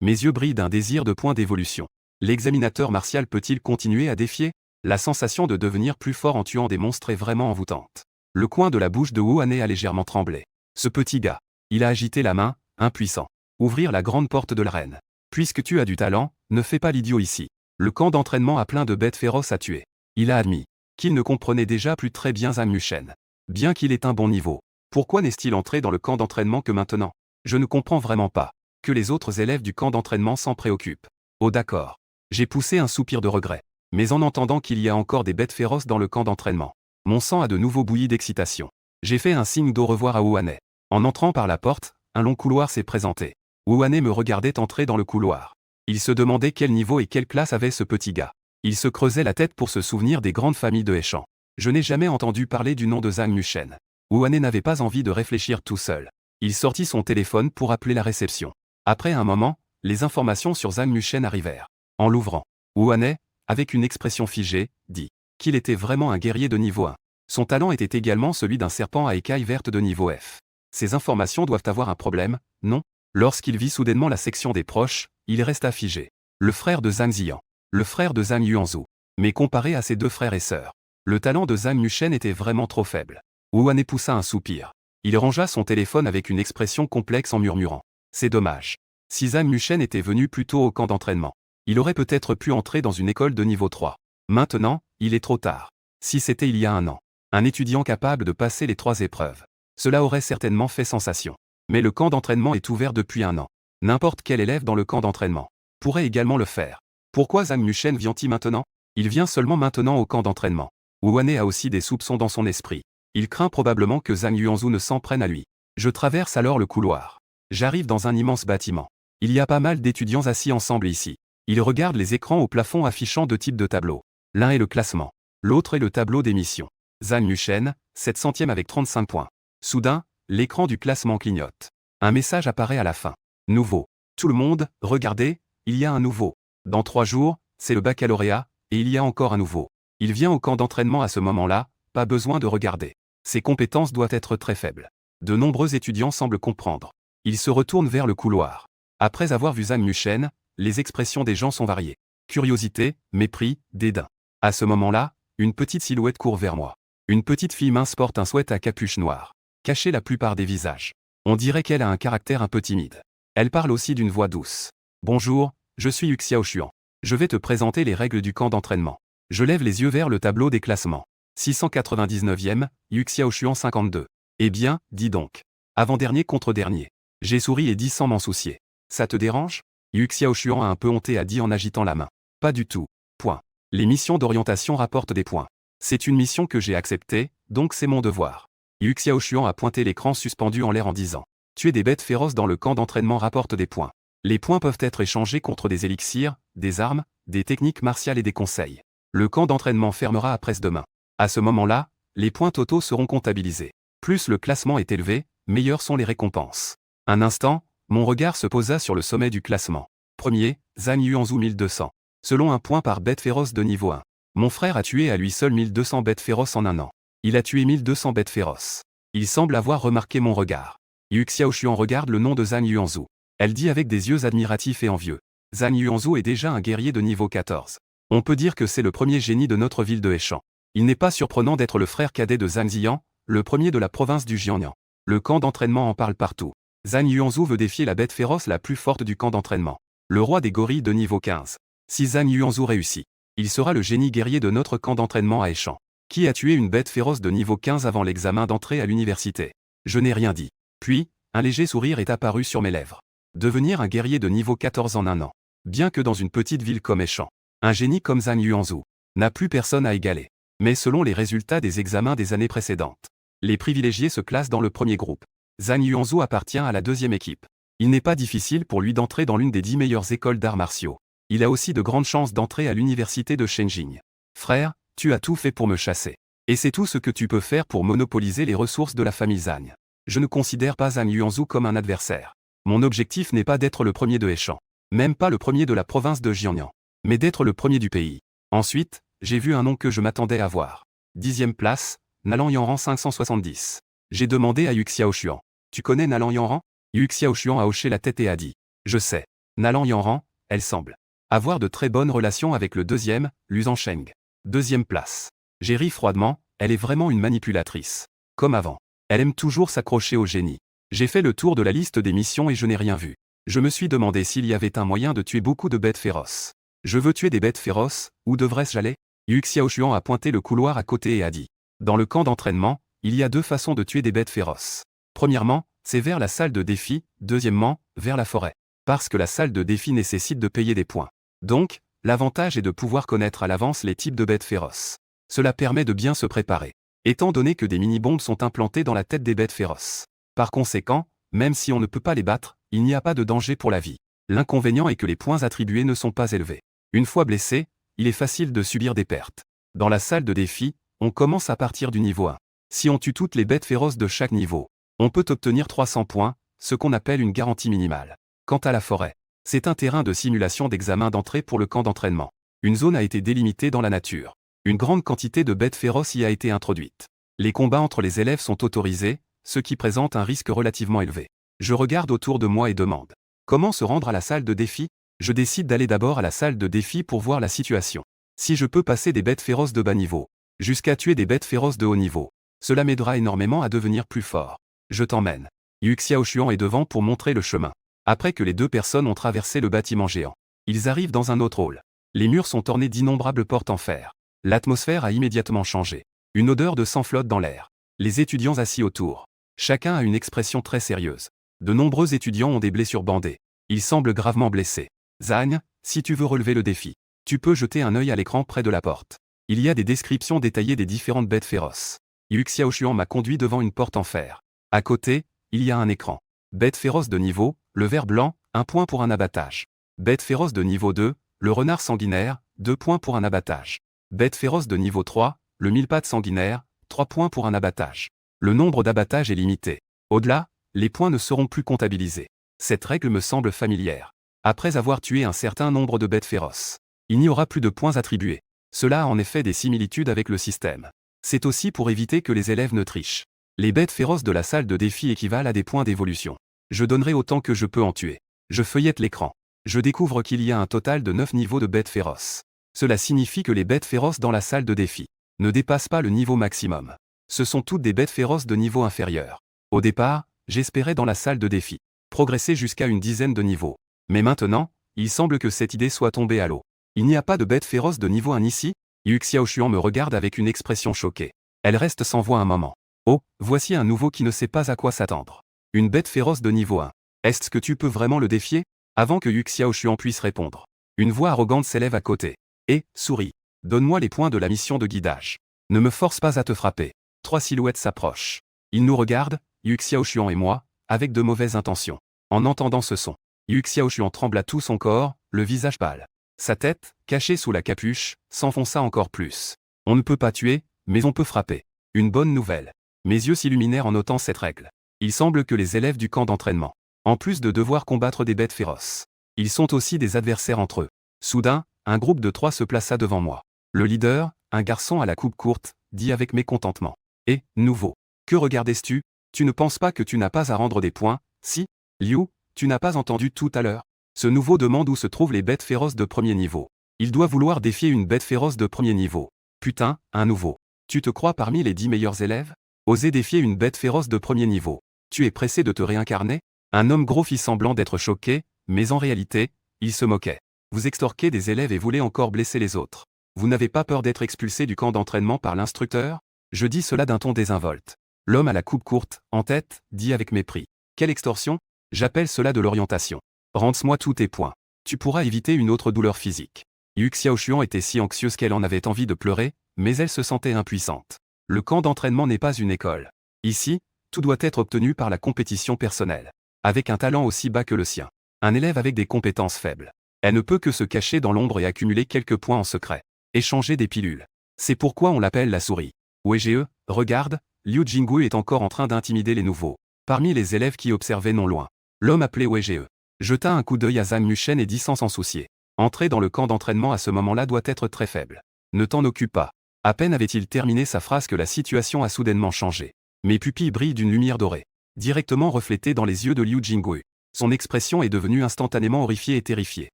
Mes yeux brillent d'un désir de point d'évolution. L'examinateur martial peut-il continuer à défier? La sensation de devenir plus fort en tuant des monstres est vraiment envoûtante. Le coin de la bouche de Wu-Ane a légèrement tremblé. Ce petit gars. Il a agité la main, impuissant. Ouvrir la grande porte de l'arène. Puisque tu as du talent, ne fais pas l'idiot ici. Le camp d'entraînement a plein de bêtes féroces à tuer. Il a admis qu'il ne comprenait déjà plus très bien Zhang Muchen. Bien qu'il ait un bon niveau. Pourquoi n'est-il entré dans le camp d'entraînement que maintenant? Je ne comprends vraiment pas. Que les autres élèves du camp d'entraînement s'en préoccupent. Oh d'accord. J'ai poussé un soupir de regret. Mais en entendant qu'il y a encore des bêtes féroces dans le camp d'entraînement, mon sang a de nouveau bouilli d'excitation. J'ai fait un signe d'au revoir à Wu-Ane. En entrant par la porte, un long couloir s'est présenté. Wu-Ane me regardait entrer dans le couloir. Il se demandait quel niveau et quelle classe avait ce petit gars. Il se creusait la tête pour se souvenir des grandes familles de Heshan. Je n'ai jamais entendu parler du nom de Zhang Muchen. Wu-Ane n'avait pas envie de réfléchir tout seul. Il sortit son téléphone pour appeler la réception. Après un moment, les informations sur Zhang Muchen arrivèrent. En l'ouvrant, Wu-Ane, avec une expression figée, dit qu'il était vraiment un guerrier de niveau 1. Son talent était également celui d'un serpent à écailles vertes de niveau F. Ces informations doivent avoir un problème, non? Lorsqu'il vit soudainement la section des proches, il resta figé. Le frère de Zhang Ziyan. Le frère de Zhang Yuanzhu. Mais comparé à ses deux frères et sœurs, le talent de Zhang Yuchen était vraiment trop faible. Wu Wan poussa un soupir. Il rangea son téléphone avec une expression complexe en murmurant. C'est dommage. Si Zhang Yuchen était venu plus tôt au camp d'entraînement, il aurait peut-être pu entrer dans une école de niveau 3. Maintenant, il est trop tard. Si c'était il y a un an, un étudiant capable de passer les 3 épreuves, cela aurait certainement fait sensation. Mais le camp d'entraînement est ouvert depuis un an. N'importe quel élève dans le camp d'entraînement pourrait également le faire. Pourquoi Zhang Yuchen vient-il maintenant? Il vient seulement maintenant au camp d'entraînement. Wu Wan a aussi des soupçons dans son esprit. Il craint probablement que Zhang Yuanzhu ne s'en prenne à lui. Je traverse alors le couloir. J'arrive dans un immense bâtiment. Il y a pas mal d'étudiants assis ensemble ici. Ils regardent les écrans au plafond affichant 2 types de tableaux. L'un est le classement. L'autre est le tableau des missions. Zhang Yuchen, 700e avec 35 points. Soudain, l'écran du classement clignote. Un message apparaît à la fin. Nouveau. Tout le monde, regardez, il y a un nouveau. Dans 3 jours, c'est le baccalauréat, et il y a encore un nouveau. Il vient au camp d'entraînement à ce moment-là, pas besoin de regarder. Ses compétences doivent être très faibles. De nombreux étudiants semblent comprendre. Ils se retournent vers le couloir. Après avoir vu Zhang Yuchen, les expressions des gens sont variées. Curiosité, mépris, dédain. À ce moment-là, une petite silhouette court vers moi. Une petite fille mince porte un sweat à capuche noire, caché la plupart des visages. On dirait qu'elle a un caractère un peu timide. Elle parle aussi d'une voix douce. Bonjour, je suis Yu Xiaoxuan. Je vais te présenter les règles du camp d'entraînement. Je lève les yeux vers le tableau des classements. 699e, Yu Xiaoxuan 52. Eh bien, dis donc. Avant-dernier contre dernier. J'ai souri et dit sans m'en soucier. Ça te dérange? Yu Xiaoxuan a un peu honté a dit en agitant la main. Pas du tout. Point. Les missions d'orientation rapportent des points. C'est une mission que j'ai acceptée, donc c'est mon devoir. Yu Xiaoxuan a pointé l'écran suspendu en l'air en disant. Tuer des bêtes féroces dans le camp d'entraînement rapporte des points. Les points peuvent être échangés contre des élixirs, des armes, des techniques martiales et des conseils. Le camp d'entraînement fermera après-demain. À ce moment-là, les points totaux seront comptabilisés. Plus le classement est élevé, meilleures sont les récompenses. Un instant, mon regard se posa sur le sommet du classement. Premier, Zhang Yuanzhu 1200. Selon un point par bête féroce de niveau 1. Mon frère a tué à lui seul 1200 bêtes féroces en un an. Il a tué 1200 bêtes féroces. Il semble avoir remarqué mon regard. Yu Xiaoxuan regarde le nom de Zhang Yuanzhu. Elle dit avec des yeux admiratifs et envieux. Zhang Yuanzhu est déjà un guerrier de niveau 14. On peut dire que c'est le premier génie de notre ville de Heishan. Il n'est pas surprenant d'être le frère cadet de Zhang Ziyan, le premier de la province du Jiangnan. Le camp d'entraînement en parle partout. Zhang Yuanzhu veut défier la bête féroce la plus forte du camp d'entraînement. Le roi des gorilles de niveau 15. Si Zhang Yuanzhu réussit, il sera le génie guerrier de notre camp d'entraînement à Heishan. Qui a tué une bête féroce de niveau 15 avant l'examen d'entrée à l'université? Je n'ai rien dit. Puis, un léger sourire est apparu sur mes lèvres. Devenir un guerrier de niveau 14 en un an. Bien que dans une petite ville comme Heishan, un génie comme Zhang Yuanzhu n'a plus personne à égaler. Mais selon les résultats des examens des années précédentes, les privilégiés se classent dans le premier groupe. Zhang Yuanzhu appartient à la deuxième équipe. Il n'est pas difficile pour lui d'entrer dans l'une des 10 meilleures écoles d'arts martiaux. Il a aussi de grandes chances d'entrer à l'université de Shenjing. Frère, tu as tout fait pour me chasser. Et c'est tout ce que tu peux faire pour monopoliser les ressources de la famille Zhang. Je ne considère pas Zhang Yuanzhu comme un adversaire. Mon objectif n'est pas d'être le premier de Heishan. Même pas le premier de la province de Jiangnan. Mais d'être le premier du pays. Ensuite, j'ai vu un nom que je m'attendais à voir. 10e place, Nalan Yanran 570. J'ai demandé à Yu Xiaoxuan. Tu connais Nalan Yanran? Yu Xiaoxuan a hoché la tête et a dit. Je sais. Nalan Yanran, elle semble avoir de très bonnes relations avec le deuxième, Lu Zhansheng. 2e place. J'ai ri froidement, elle est vraiment une manipulatrice. Comme avant. Elle aime toujours s'accrocher au génie. J'ai fait le tour de la liste des missions et je n'ai rien vu. Je me suis demandé s'il y avait un moyen de tuer beaucoup de bêtes féroces. Je veux tuer des bêtes féroces, où devrais-je aller? Yu Xiaoxuan a pointé le couloir à côté et a dit. Dans le camp d'entraînement, il y a 2 façons de tuer des bêtes féroces. Premièrement, c'est vers la salle de défi, deuxièmement, vers la forêt. Parce que la salle de défi nécessite de payer des points. Donc, l'avantage est de pouvoir connaître à l'avance les types de bêtes féroces. Cela permet de bien se préparer. Étant donné que des mini-bombes sont implantées dans la tête des bêtes féroces. Par conséquent, même si on ne peut pas les battre, il n'y a pas de danger pour la vie. L'inconvénient est que les points attribués ne sont pas élevés. Une fois blessé, il est facile de subir des pertes. Dans la salle de défi, on commence à partir du niveau 1. Si on tue toutes les bêtes féroces de chaque niveau, on peut obtenir 300 points, ce qu'on appelle une garantie minimale. Quant à la forêt, c'est un terrain de simulation d'examen d'entrée pour le camp d'entraînement. Une zone a été délimitée dans la nature. Une grande quantité de bêtes féroces y a été introduite. Les combats entre les élèves sont autorisés, ce qui présente un risque relativement élevé. Je regarde autour de moi et demande. Comment se rendre à la salle de défi? Je décide d'aller d'abord à la salle de défi pour voir la situation. Si je peux passer des bêtes féroces de bas niveau, jusqu'à tuer des bêtes féroces de haut niveau, cela m'aidera énormément à devenir plus fort. Je t'emmène. Yu Xiaoshuan est devant pour montrer le chemin. Après que les deux personnes ont traversé le bâtiment géant, ils arrivent dans un autre hall. Les murs sont ornés d'innombrables portes en fer. L'atmosphère a immédiatement changé. Une odeur de sang flotte dans l'air. Les étudiants assis autour. Chacun a une expression très sérieuse. De nombreux étudiants ont des blessures bandées. Ils semblent gravement blessés. Zhang, si tu veux relever le défi, tu peux jeter un œil à l'écran près de la porte. Il y a des descriptions détaillées des différentes bêtes féroces. Yu Xiaoshuan m'a conduit devant une porte en fer. À côté, il y a un écran. Bête féroce de niveau, le ver blanc, 1 point pour un abattage. Bête féroce de niveau 2, le renard sanguinaire, 2 points pour un abattage. Bête féroce de niveau 3, le mille-pattes sanguinaire, 3 points pour un abattage. Le nombre d'abattages est limité. Au-delà, les points ne seront plus comptabilisés. Cette règle me semble familière. Après avoir tué un certain nombre de bêtes féroces, il n'y aura plus de points attribués. Cela a en effet des similitudes avec le système. C'est aussi pour éviter que les élèves ne trichent. Les bêtes féroces de la salle de défi équivalent à des points d'évolution. Je donnerai autant que je peux en tuer. Je feuillette l'écran. Je découvre qu'il y a un total de 9 niveaux de bêtes féroces. Cela signifie que les bêtes féroces dans la salle de défi ne dépassent pas le niveau maximum. Ce sont toutes des bêtes féroces de niveau inférieur. Au départ, j'espérais dans la salle de défi progresser jusqu'à une dizaine de niveaux. Mais maintenant, il semble que cette idée soit tombée à l'eau. Il n'y a pas de bêtes féroces de niveau 1 ici? Yu Xiaoshuan me regarde avec une expression choquée. Elle reste sans voix un moment. Oh, voici un nouveau qui ne sait pas à quoi s'attendre. Une bête féroce de niveau 1. Est-ce que tu peux vraiment le défier? Avant que Yu Xiaoshuan puisse répondre, une voix arrogante s'élève à côté. Et, souris. Donne-moi les points de la mission de guidage. Ne me force pas à te frapper. 3 silhouettes s'approchent. Ils nous regardent, Yu Xiaoshuan et moi, avec de mauvaises intentions. En entendant ce son, Yu Xiaoshuan trembla tout son corps, le visage pâle. Sa tête, cachée sous la capuche, s'enfonça encore plus. On ne peut pas tuer, mais on peut frapper. Une bonne nouvelle. Mes yeux s'illuminèrent en notant cette règle. Il semble que les élèves du camp d'entraînement, en plus de devoir combattre des bêtes féroces, ils sont aussi des adversaires entre eux. Soudain, un groupe de 3 se plaça devant moi. Le leader, un garçon à la coupe courte, dit avec mécontentement. Eh, nouveau. Que regardais-tu? Tu ne penses pas que tu n'as pas à rendre des points? Si? Liu, tu n'as pas entendu tout à l'heure? Ce nouveau demande où se trouvent les bêtes féroces de premier niveau. Il doit vouloir défier une bête féroce de premier niveau. Putain, un nouveau. Tu te crois parmi les 10 meilleurs élèves? Oser défier une bête féroce de premier niveau. Tu es pressé de te réincarner? Un homme gros fit semblant d'être choqué, mais en réalité, il se moquait. Vous extorquez des élèves et voulez encore blesser les autres. Vous n'avez pas peur d'être expulsé du camp d'entraînement par l'instructeur? Je dis cela d'un ton désinvolte. L'homme à la coupe courte, en tête, dit avec mépris. Quelle extorsion? J'appelle cela de l'orientation. Rends-moi tous tes points. Tu pourras éviter une autre douleur physique. Yu Xiaoshuan était si anxieuse qu'elle en avait envie de pleurer, mais elle se sentait impuissante. Le camp d'entraînement n'est pas une école. Ici, tout doit être obtenu par la compétition personnelle. Avec un talent aussi bas que le sien. Un élève avec des compétences faibles. Elle ne peut que se cacher dans l'ombre et accumuler quelques points en secret. Échanger des pilules. C'est pourquoi on l'appelle la souris. Wege, regarde, Liu Jingui est encore en train d'intimider les nouveaux. Parmi les élèves qui observaient non loin, l'homme appelé Wege jeta un coup d'œil à Zhang Mushen et dit sans s'en soucier. Entrer dans le camp d'entraînement à ce moment-là doit être très faible. Ne t'en occupe pas. À peine avait-il terminé sa phrase que la situation a soudainement changé. Mes pupilles brillent d'une lumière dorée, directement reflétée dans les yeux de Liu Jingui. Son expression est devenue instantanément horrifiée et terrifiée.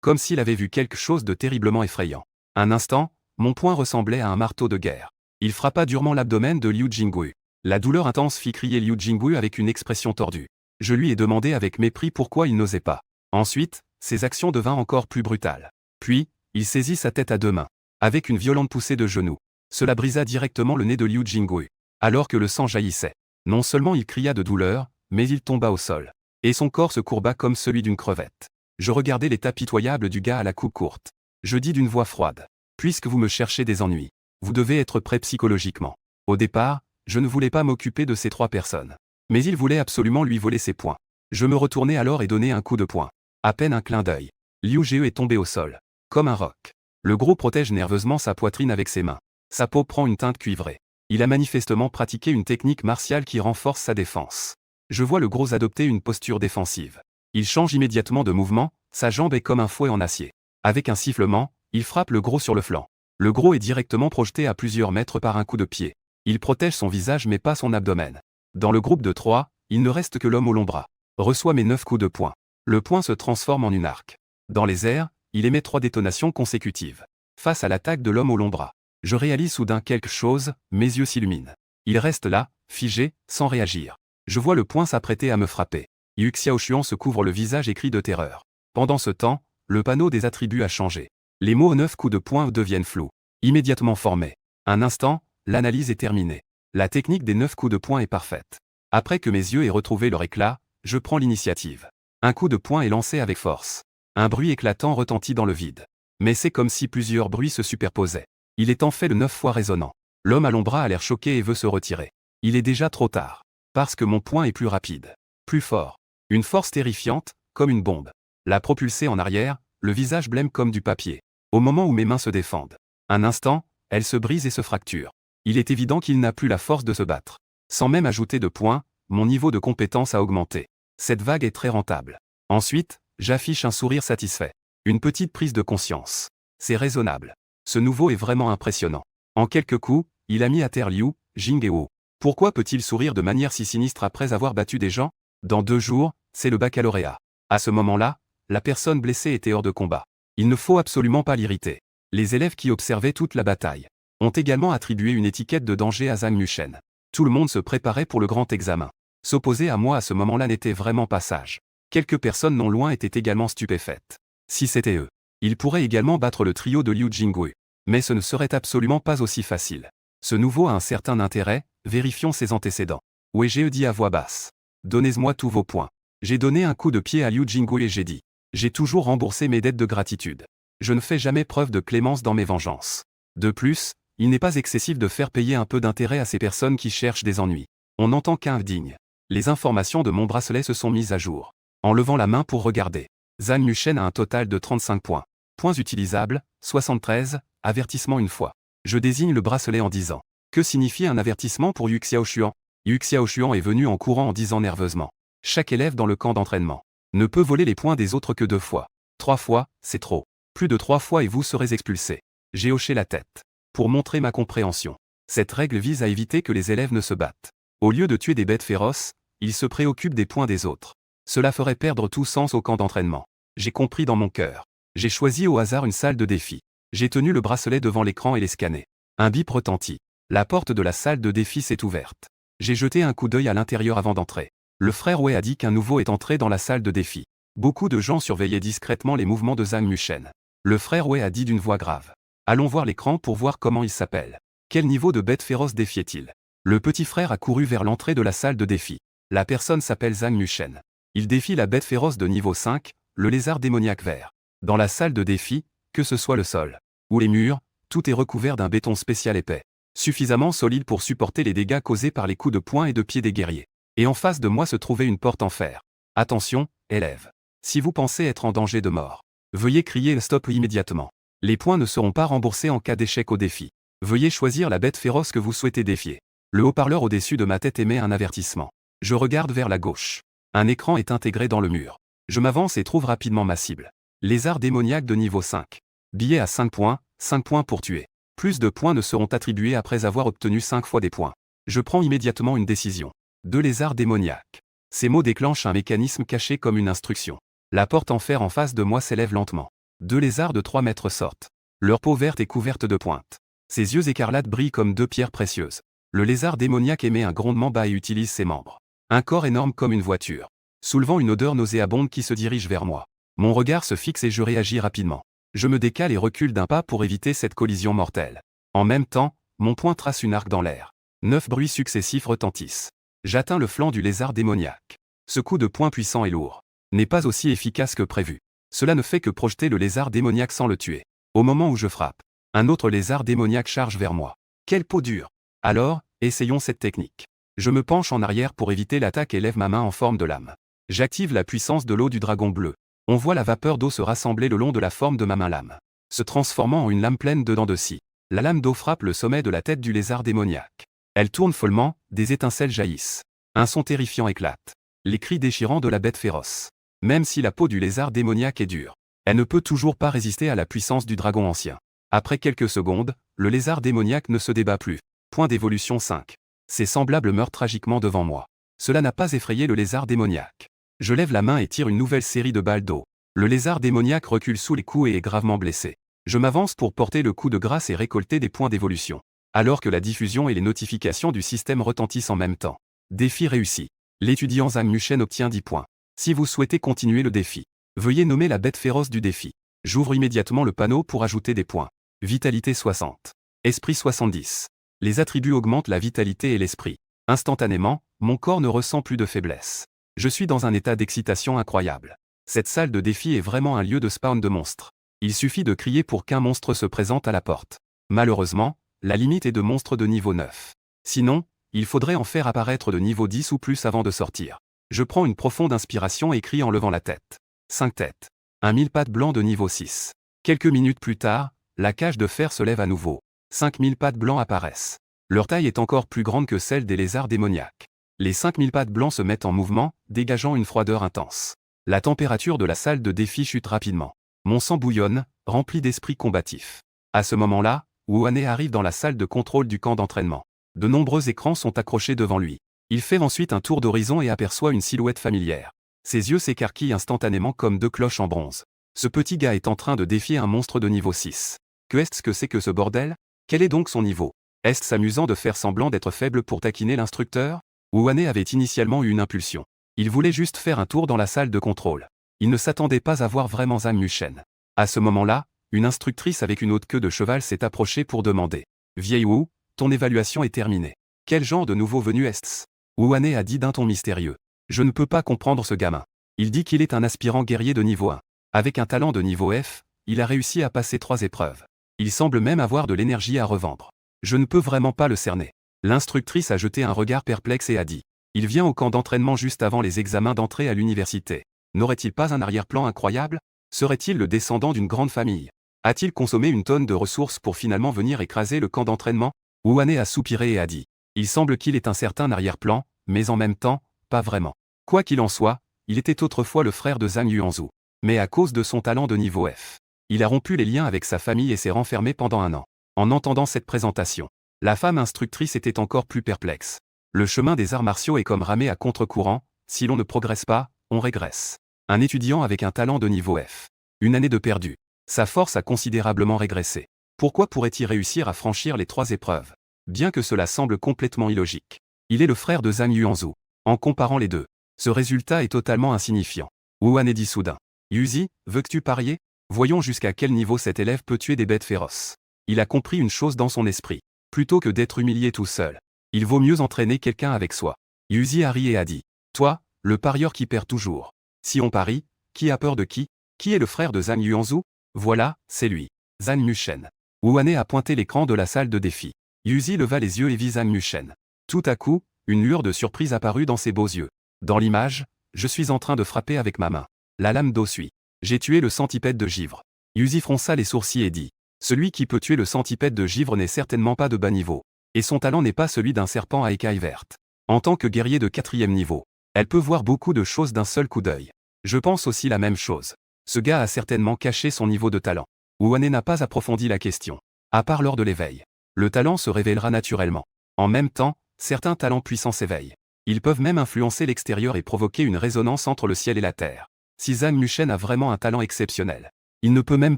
Comme s'il avait vu quelque chose de terriblement effrayant. Un instant, mon poing ressemblait à un marteau de guerre. Il frappa durement l'abdomen de Liu Jingui. La douleur intense fit crier Liu Jingui avec une expression tordue. Je lui ai demandé avec mépris pourquoi il n'osait pas. Ensuite, ses actions devinrent encore plus brutales. Puis, il saisit sa tête à 2 mains. Avec une violente poussée de genoux. Cela brisa directement le nez de Liu Jingui. Alors que le sang jaillissait. Non seulement il cria de douleur, mais il tomba au sol. Et son corps se courba comme celui d'une crevette. Je regardais l'état pitoyable du gars à la coupe courte. Je dis d'une voix froide. Puisque vous me cherchez des ennuis, vous devez être prêt psychologiquement. Au départ, je ne voulais pas m'occuper de ces 3 personnes. Mais il voulait absolument lui voler ses points. Je me retournai alors et donnai un coup de poing. À peine un clin d'œil. Liu Ge est tombé au sol. Comme un roc. Le gros protège nerveusement sa poitrine avec ses mains. Sa peau prend une teinte cuivrée. Il a manifestement pratiqué une technique martiale qui renforce sa défense. Je vois le gros adopter une posture défensive. Il change immédiatement de mouvement, sa jambe est comme un fouet en acier. Avec un sifflement, il frappe le gros sur le flanc. Le gros est directement projeté à plusieurs mètres par un coup de pied. Il protège son visage mais pas son abdomen. Dans le groupe de 3, il ne reste que l'homme au long bras. reçoit mes 9 coups de poing. Le poing se transforme en une arc. Dans les airs, il émet 3 détonations consécutives. Face à l'attaque de l'homme au long bras, je réalise soudain quelque chose, mes yeux s'illuminent. Il reste là, figé, sans réagir. Je vois le poing s'apprêter à me frapper. Yu Xiaoshuan se couvre le visage et crie de terreur. Pendant ce temps, le panneau des attributs a changé. Les mots 9 coups de poing deviennent flous. Immédiatement formés. Un instant, l'analyse est terminée. La technique des 9 coups de poing est parfaite. Après que mes yeux aient retrouvé leur éclat, je prends l'initiative. Un coup de poing est lancé avec force. Un bruit éclatant retentit dans le vide. Mais c'est comme si plusieurs bruits se superposaient. Il est en fait le 9 fois résonnant. L'homme à l'ombre a l'air choqué et veut se retirer. Il est déjà trop tard. Parce que mon poing est plus rapide. Plus fort. Une force terrifiante, comme une bombe. La propulser en arrière, le visage blême comme du papier. Au moment où mes mains se défendent. Un instant, elle se brise et se fracture. Il est évident qu'il n'a plus la force de se battre. Sans même ajouter de points, mon niveau de compétence a augmenté. Cette vague est très rentable. Ensuite, j'affiche un sourire satisfait. Une petite prise de conscience. C'est raisonnable. Ce nouveau est vraiment impressionnant. En quelques coups, il a mis à terre Liu, Jing et Wu. Pourquoi peut-il sourire de manière si sinistre après avoir battu des gens? Dans 2 jours, c'est le baccalauréat. À ce moment-là, la personne blessée était hors de combat. Il ne faut absolument pas l'irriter. Les élèves qui observaient toute la bataille ont également attribué une étiquette de danger à Zhang Mushen. Tout le monde se préparait pour le grand examen. S'opposer à moi à ce moment-là n'était vraiment pas sage. Quelques personnes non loin étaient également stupéfaites. Si c'était eux, ils pourraient également battre le trio de Liu Jingui. Mais ce ne serait absolument pas aussi facile. Ce nouveau a un certain intérêt, vérifions ses antécédents. Oui, j'ai dit à voix basse. Donnez-moi tous vos points. J'ai donné un coup de pied à Liu Jingui et j'ai dit. J'ai toujours remboursé mes dettes de gratitude. Je ne fais jamais preuve de clémence dans mes vengeances. De plus, il n'est pas excessif de faire payer un peu d'intérêt à ces personnes qui cherchent des ennuis. On n'entend qu'un digne. Les informations de mon bracelet se sont mises à jour. En levant la main pour regarder. Zhang Mushen a un total de 35 points. Points utilisables, 73, avertissement une fois. Je désigne le bracelet en disant. Que signifie un avertissement pour Yu Xiaoshuan? Yu Xiaoshuan est venu en courant en disant nerveusement. Chaque élève dans le camp d'entraînement ne peut voler les points des autres que 2 fois. 3 fois, c'est trop. Plus de 3 fois et vous serez expulsé. J'ai hoché la tête. Pour montrer ma compréhension. Cette règle vise à éviter que les élèves ne se battent. Au lieu de tuer des bêtes féroces, ils se préoccupent des points des autres. Cela ferait perdre tout sens au camp d'entraînement. J'ai compris dans mon cœur. J'ai choisi au hasard une salle de défi. J'ai tenu le bracelet devant l'écran et l'ai scanné. Un bip retentit. La porte de la salle de défi s'est ouverte. J'ai jeté un coup d'œil à l'intérieur avant d'entrer. Le frère Wei a dit qu'un nouveau est entré dans la salle de défi. Beaucoup de gens surveillaient discrètement les mouvements de Zhang Mushen. Le frère Wei a dit d'une voix grave. Allons voir l'écran pour voir comment il s'appelle. Quel niveau de bête féroce défiait-il? Le petit frère a couru vers l'entrée de la salle de défi. La personne s'appelle Zhang Mushen. Il défie la bête féroce de niveau 5, le lézard démoniaque vert. Dans la salle de défi, que ce soit le sol ou les murs, tout est recouvert d'un béton spécial épais, suffisamment solide pour supporter les dégâts causés par les coups de poing et de pied des guerriers. Et en face de moi se trouvait une porte en fer. Attention, élèves. Si vous pensez être en danger de mort, veuillez crier stop immédiatement. Les points ne seront pas remboursés en cas d'échec au défi. Veuillez choisir la bête féroce que vous souhaitez défier. Le haut-parleur au-dessus de ma tête émet un avertissement. Je regarde vers la gauche. Un écran est intégré dans le mur. Je m'avance et trouve rapidement ma cible. Lézard démoniaque de niveau 5. Billet à 5 points pour tuer. Plus de points ne seront attribués après avoir obtenu 5 fois des points. Je prends immédiatement une décision. 2 lézards démoniaques. Ces mots déclenchent un mécanisme caché comme une instruction. La porte en fer en face de moi s'élève lentement. 2 lézards de 3 mètres sortent. Leur peau verte est couverte de pointes. Ses yeux écarlates brillent comme 2 pierres précieuses. Le lézard démoniaque émet un grondement bas et utilise ses membres. Un corps énorme comme une voiture. Soulevant une odeur nauséabonde qui se dirige vers moi. Mon regard se fixe et je réagis rapidement. Je me décale et recule d'un pas pour éviter cette collision mortelle. En même temps, mon poing trace une arc dans l'air. 9 bruits successifs retentissent. J'atteins le flanc du lézard démoniaque. Ce coup de poing puissant et lourd n'est pas aussi efficace que prévu. Cela ne fait que projeter le lézard démoniaque sans le tuer. Au moment où je frappe, un autre lézard démoniaque charge vers moi. Quelle peau dure! Alors, essayons cette technique. Je me penche en arrière pour éviter l'attaque et lève ma main en forme de lame. J'active la puissance de l'eau du dragon bleu. On voit la vapeur d'eau se rassembler le long de la forme de ma main lame, se transformant en une lame pleine de dents de scie. La lame d'eau frappe le sommet de la tête du lézard démoniaque. Elle tourne follement, des étincelles jaillissent. Un son terrifiant éclate. Les cris déchirants de la bête féroce. Même si la peau du lézard démoniaque est dure, elle ne peut toujours pas résister à la puissance du dragon ancien. Après quelques secondes, le lézard démoniaque ne se débat plus. Point d'évolution 5. Ses semblables meurent tragiquement devant moi. Cela n'a pas effrayé le lézard démoniaque. Je lève la main et tire une nouvelle série de balles d'eau. Le lézard démoniaque recule sous les coups et est gravement blessé. Je m'avance pour porter le coup de grâce et récolter des points d'évolution. Alors que la diffusion et les notifications du système retentissent en même temps. Défi réussi. L'étudiant Zhang Yuchen obtient 10 points. Si vous souhaitez continuer le défi, veuillez nommer la bête féroce du défi. J'ouvre immédiatement le panneau pour ajouter des points. Vitalité 60. Esprit 70. Les attributs augmentent la vitalité et l'esprit. Instantanément, mon corps ne ressent plus de faiblesse. Je suis dans un état d'excitation incroyable. Cette salle de défi est vraiment un lieu de spawn de monstres. Il suffit de crier pour qu'un monstre se présente à la porte. Malheureusement, la limite est de monstres de niveau 9. Sinon, il faudrait en faire apparaître de niveau 10 ou plus avant de sortir. Je prends une profonde inspiration et crie en levant la tête. 5 têtes. Un 1000 pattes blanc de niveau 6. Quelques minutes plus tard, la cage de fer se lève à nouveau. 5000 pattes blancs apparaissent. Leur taille est encore plus grande que celle des lézards démoniaques. Les 5000 pattes blancs se mettent en mouvement, dégageant une froideur intense. La température de la salle de défi chute rapidement. Mon sang bouillonne, rempli d'esprit combatif. À ce moment-là, Wuane arrive dans la salle de contrôle du camp d'entraînement. De nombreux écrans sont accrochés devant lui. Il fait ensuite un tour d'horizon et aperçoit une silhouette familière. Ses yeux s'écarquillent instantanément comme deux cloches en bronze. Ce petit gars est en train de défier un monstre de niveau 6. Qu'est-ce que c'est que ce bordel? Quel est donc son niveau? Est-ce amusant de faire semblant d'être faible pour taquiner l'instructeur? Wuane avait initialement eu une impulsion. Il voulait juste faire un tour dans la salle de contrôle. Il ne s'attendait pas à voir vraiment Zhang Yuchen. À ce moment-là, une instructrice avec une haute queue de cheval s'est approchée pour demander. « Vieille Wu, ton évaluation est terminée. Quel genre de nouveau venu est-ce » Wuane a dit d'un ton mystérieux. « Je ne peux pas comprendre ce gamin. Il dit qu'il est un aspirant guerrier de niveau 1. Avec un talent de niveau F, il a réussi à passer 3 épreuves. Il semble même avoir de l'énergie à revendre. Je ne peux vraiment pas le cerner. » L'instructrice a jeté un regard perplexe et a dit. Il vient au camp d'entraînement juste avant les examens d'entrée à l'université. N'aurait-il pas un arrière-plan incroyable? Serait-il le descendant d'une grande famille? A-t-il consommé une tonne de ressources pour finalement venir écraser le camp d'entraînement? Wuane a soupiré et a dit. Il semble qu'il ait un certain arrière-plan, mais en même temps, pas vraiment. Quoi qu'il en soit, il était autrefois le frère de Zhang Yuanzhu. Mais à cause de son talent de niveau F, il a rompu les liens avec sa famille et s'est renfermé pendant 1 an. En entendant cette présentation, la femme instructrice était encore plus perplexe. Le chemin des arts martiaux est comme ramer à contre-courant, si l'on ne progresse pas, on régresse. Un étudiant avec un talent de niveau F. Une année de perdu. Sa force a considérablement régressé. Pourquoi pourrait-il réussir à franchir les 3 épreuves? Bien que cela semble complètement illogique. Il est le frère de Zhang Yuanzhu. En comparant les deux, ce résultat est totalement insignifiant. Wuane dit soudain. Yuzi, veux-tu parier? Voyons jusqu'à quel niveau cet élève peut tuer des bêtes féroces. Il a compris une chose dans son esprit. Plutôt que d'être humilié tout seul, il vaut mieux entraîner quelqu'un avec soi. Yuzi a ri et a dit. Toi, le parieur qui perd toujours. Si on parie, qui a peur de qui? Qui est le frère de Zhang Yuanzhu? Voilà, c'est lui. Zhang Yuchen. Wuane a pointé l'écran de la salle de défi. Yuzi leva les yeux et vit Zhang Yuchen. Tout à coup, une lueur de surprise apparut dans ses beaux yeux. Dans l'image, je suis en train de frapper avec ma main. La lame d'eau suit. J'ai tué le centipède de givre. Yuzi fronça les sourcils et dit. Celui qui peut tuer le centipède de givre n'est certainement pas de bas niveau. Et son talent n'est pas celui d'un serpent à écailles vertes. En tant que guerrier de 4e niveau, elle peut voir beaucoup de choses d'un seul coup d'œil. Je pense aussi la même chose. Ce gars a certainement caché son niveau de talent. Wuane n'a pas approfondi la question. À part lors de l'éveil. Le talent se révélera naturellement. En même temps, certains talents puissants s'éveillent. Ils peuvent même influencer l'extérieur et provoquer une résonance entre le ciel et la terre. Si Zhang Yuchen a vraiment un talent exceptionnel, il ne peut même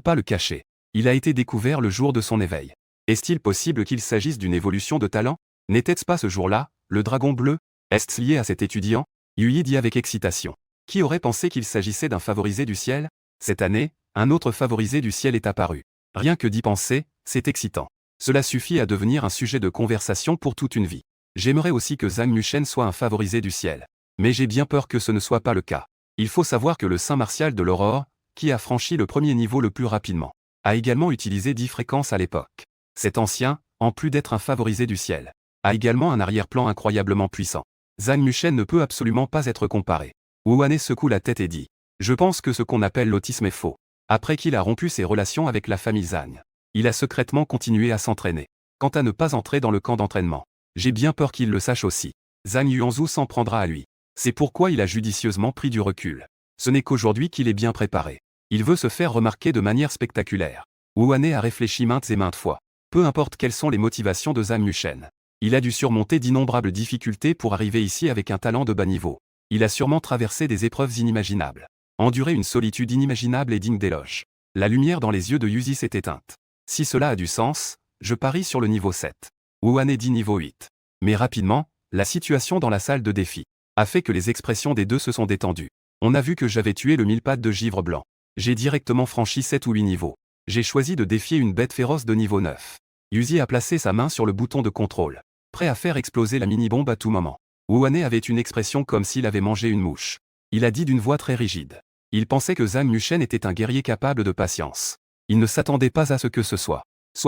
pas le cacher. Il a été découvert le jour de son éveil. Est-il possible qu'il s'agisse d'une évolution de talent? N'était-ce pas ce jour-là, le dragon bleu? Est-ce lié à cet étudiant? Yuyi dit avec excitation. Qui aurait pensé qu'il s'agissait d'un favorisé du ciel? Cette année, un autre favorisé du ciel est apparu. Rien que d'y penser, c'est excitant. Cela suffit à devenir un sujet de conversation pour toute une vie. J'aimerais aussi que Zhang Yuchen soit un favorisé du ciel. Mais j'ai bien peur que ce ne soit pas le cas. Il faut savoir que le saint martial de l'aurore, qui a franchi le premier niveau le plus rapidement, a également utilisé 10 fréquences à l'époque. Cet ancien, en plus d'être un favorisé du ciel, a également un arrière-plan incroyablement puissant. Zhang Yuchen ne peut absolument pas être comparé. Wuane secoue la tête et dit. Je pense que ce qu'on appelle l'autisme est faux. Après qu'il a rompu ses relations avec la famille Zhang, il a secrètement continué à s'entraîner. Quant à ne pas entrer dans le camp d'entraînement, j'ai bien peur qu'il le sache aussi. Zhang Yuanzhu s'en prendra à lui. C'est pourquoi il a judicieusement pris du recul. Ce n'est qu'aujourd'hui qu'il est bien préparé. Il veut se faire remarquer de manière spectaculaire. Wuane a réfléchi maintes et maintes fois. Peu importe quelles sont les motivations de Zhang Yuchen. Il a dû surmonter d'innombrables difficultés pour arriver ici avec un talent de bas niveau. Il a sûrement traversé des épreuves inimaginables. Enduré une solitude inimaginable et digne d'éloge. La lumière dans les yeux de Yuzi s'est éteinte. Si cela a du sens, je parie sur le niveau 7. Wuhan dit niveau 8. Mais rapidement, la situation dans la salle de défi a fait que les expressions des deux se sont détendues. On a vu que j'avais tué le mille-pattes de givre blanc. J'ai directement franchi 7 ou 8 niveaux. J'ai choisi de défier une bête féroce de niveau 9. Yuzi a placé sa main sur le bouton de contrôle, prêt à faire exploser la mini-bombe à tout moment. Wuhan avait une expression comme s'il avait mangé une mouche. Il a dit d'une voix très rigide. Il pensait que Zhang Yuchen était un guerrier capable de patience. Il ne s'attendait pas à ce que ce soit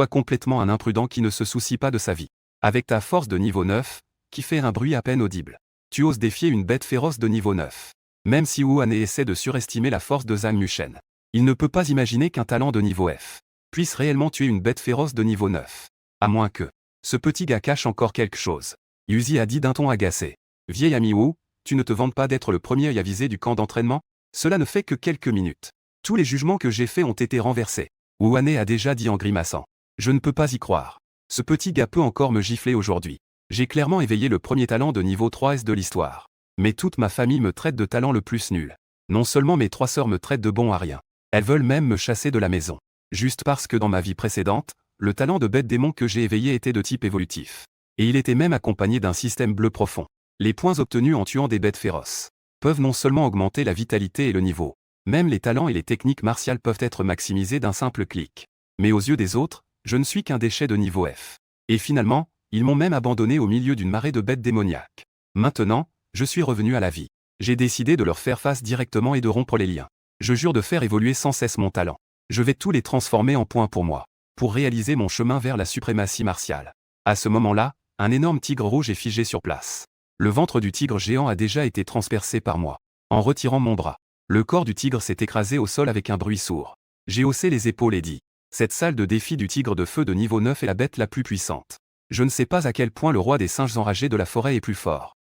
complètement un imprudent qui ne se soucie pas de sa vie. Avec ta force de niveau 9, qui fait un bruit à peine audible, tu oses défier une bête féroce de niveau 9. Même si Wuhan essaie de surestimer la force de Zhang Yuchen, il ne peut pas imaginer qu'un talent de niveau F puisse réellement tuer une bête féroce de niveau 9. À moins que ce petit gars cache encore quelque chose. Yuzi a dit d'un ton agacé. Vieil ami Wu, tu ne te vantes pas d'être le premier à viser du camp d'entraînement? Cela ne fait que quelques minutes. Tous les jugements que j'ai faits ont été renversés. Wuhan a déjà dit en grimaçant. Je ne peux pas y croire. Ce petit gars peut encore me gifler aujourd'hui. J'ai clairement éveillé le premier talent de niveau 3S de l'histoire. Mais toute ma famille me traite de talent le plus nul. Non seulement mes 3 sœurs me traitent de bon à rien. Elles veulent même me chasser de la maison. Juste parce que dans ma vie précédente, le talent de bête démon que j'ai éveillé était de type évolutif. Et il était même accompagné d'un système bleu profond. Les points obtenus en tuant des bêtes féroces peuvent non seulement augmenter la vitalité et le niveau, même les talents et les techniques martiales peuvent être maximisés d'un simple clic. Mais aux yeux des autres, je ne suis qu'un déchet de niveau F. Et finalement, ils m'ont même abandonné au milieu d'une marée de bêtes démoniaques. Maintenant, je suis revenu à la vie. J'ai décidé de leur faire face directement et de rompre les liens. Je jure de faire évoluer sans cesse mon talent. Je vais tous les transformer en points pour moi, pour réaliser mon chemin vers la suprématie martiale. À ce moment-là, un énorme tigre rouge est figé sur place. Le ventre du tigre géant a déjà été transpercé par moi. En retirant mon bras, le corps du tigre s'est écrasé au sol avec un bruit sourd. J'ai haussé les épaules et dit. Cette salle de défi du tigre de feu de niveau 9 est la bête la plus puissante. Je ne sais pas à quel point le roi des singes enragés de la forêt est plus fort.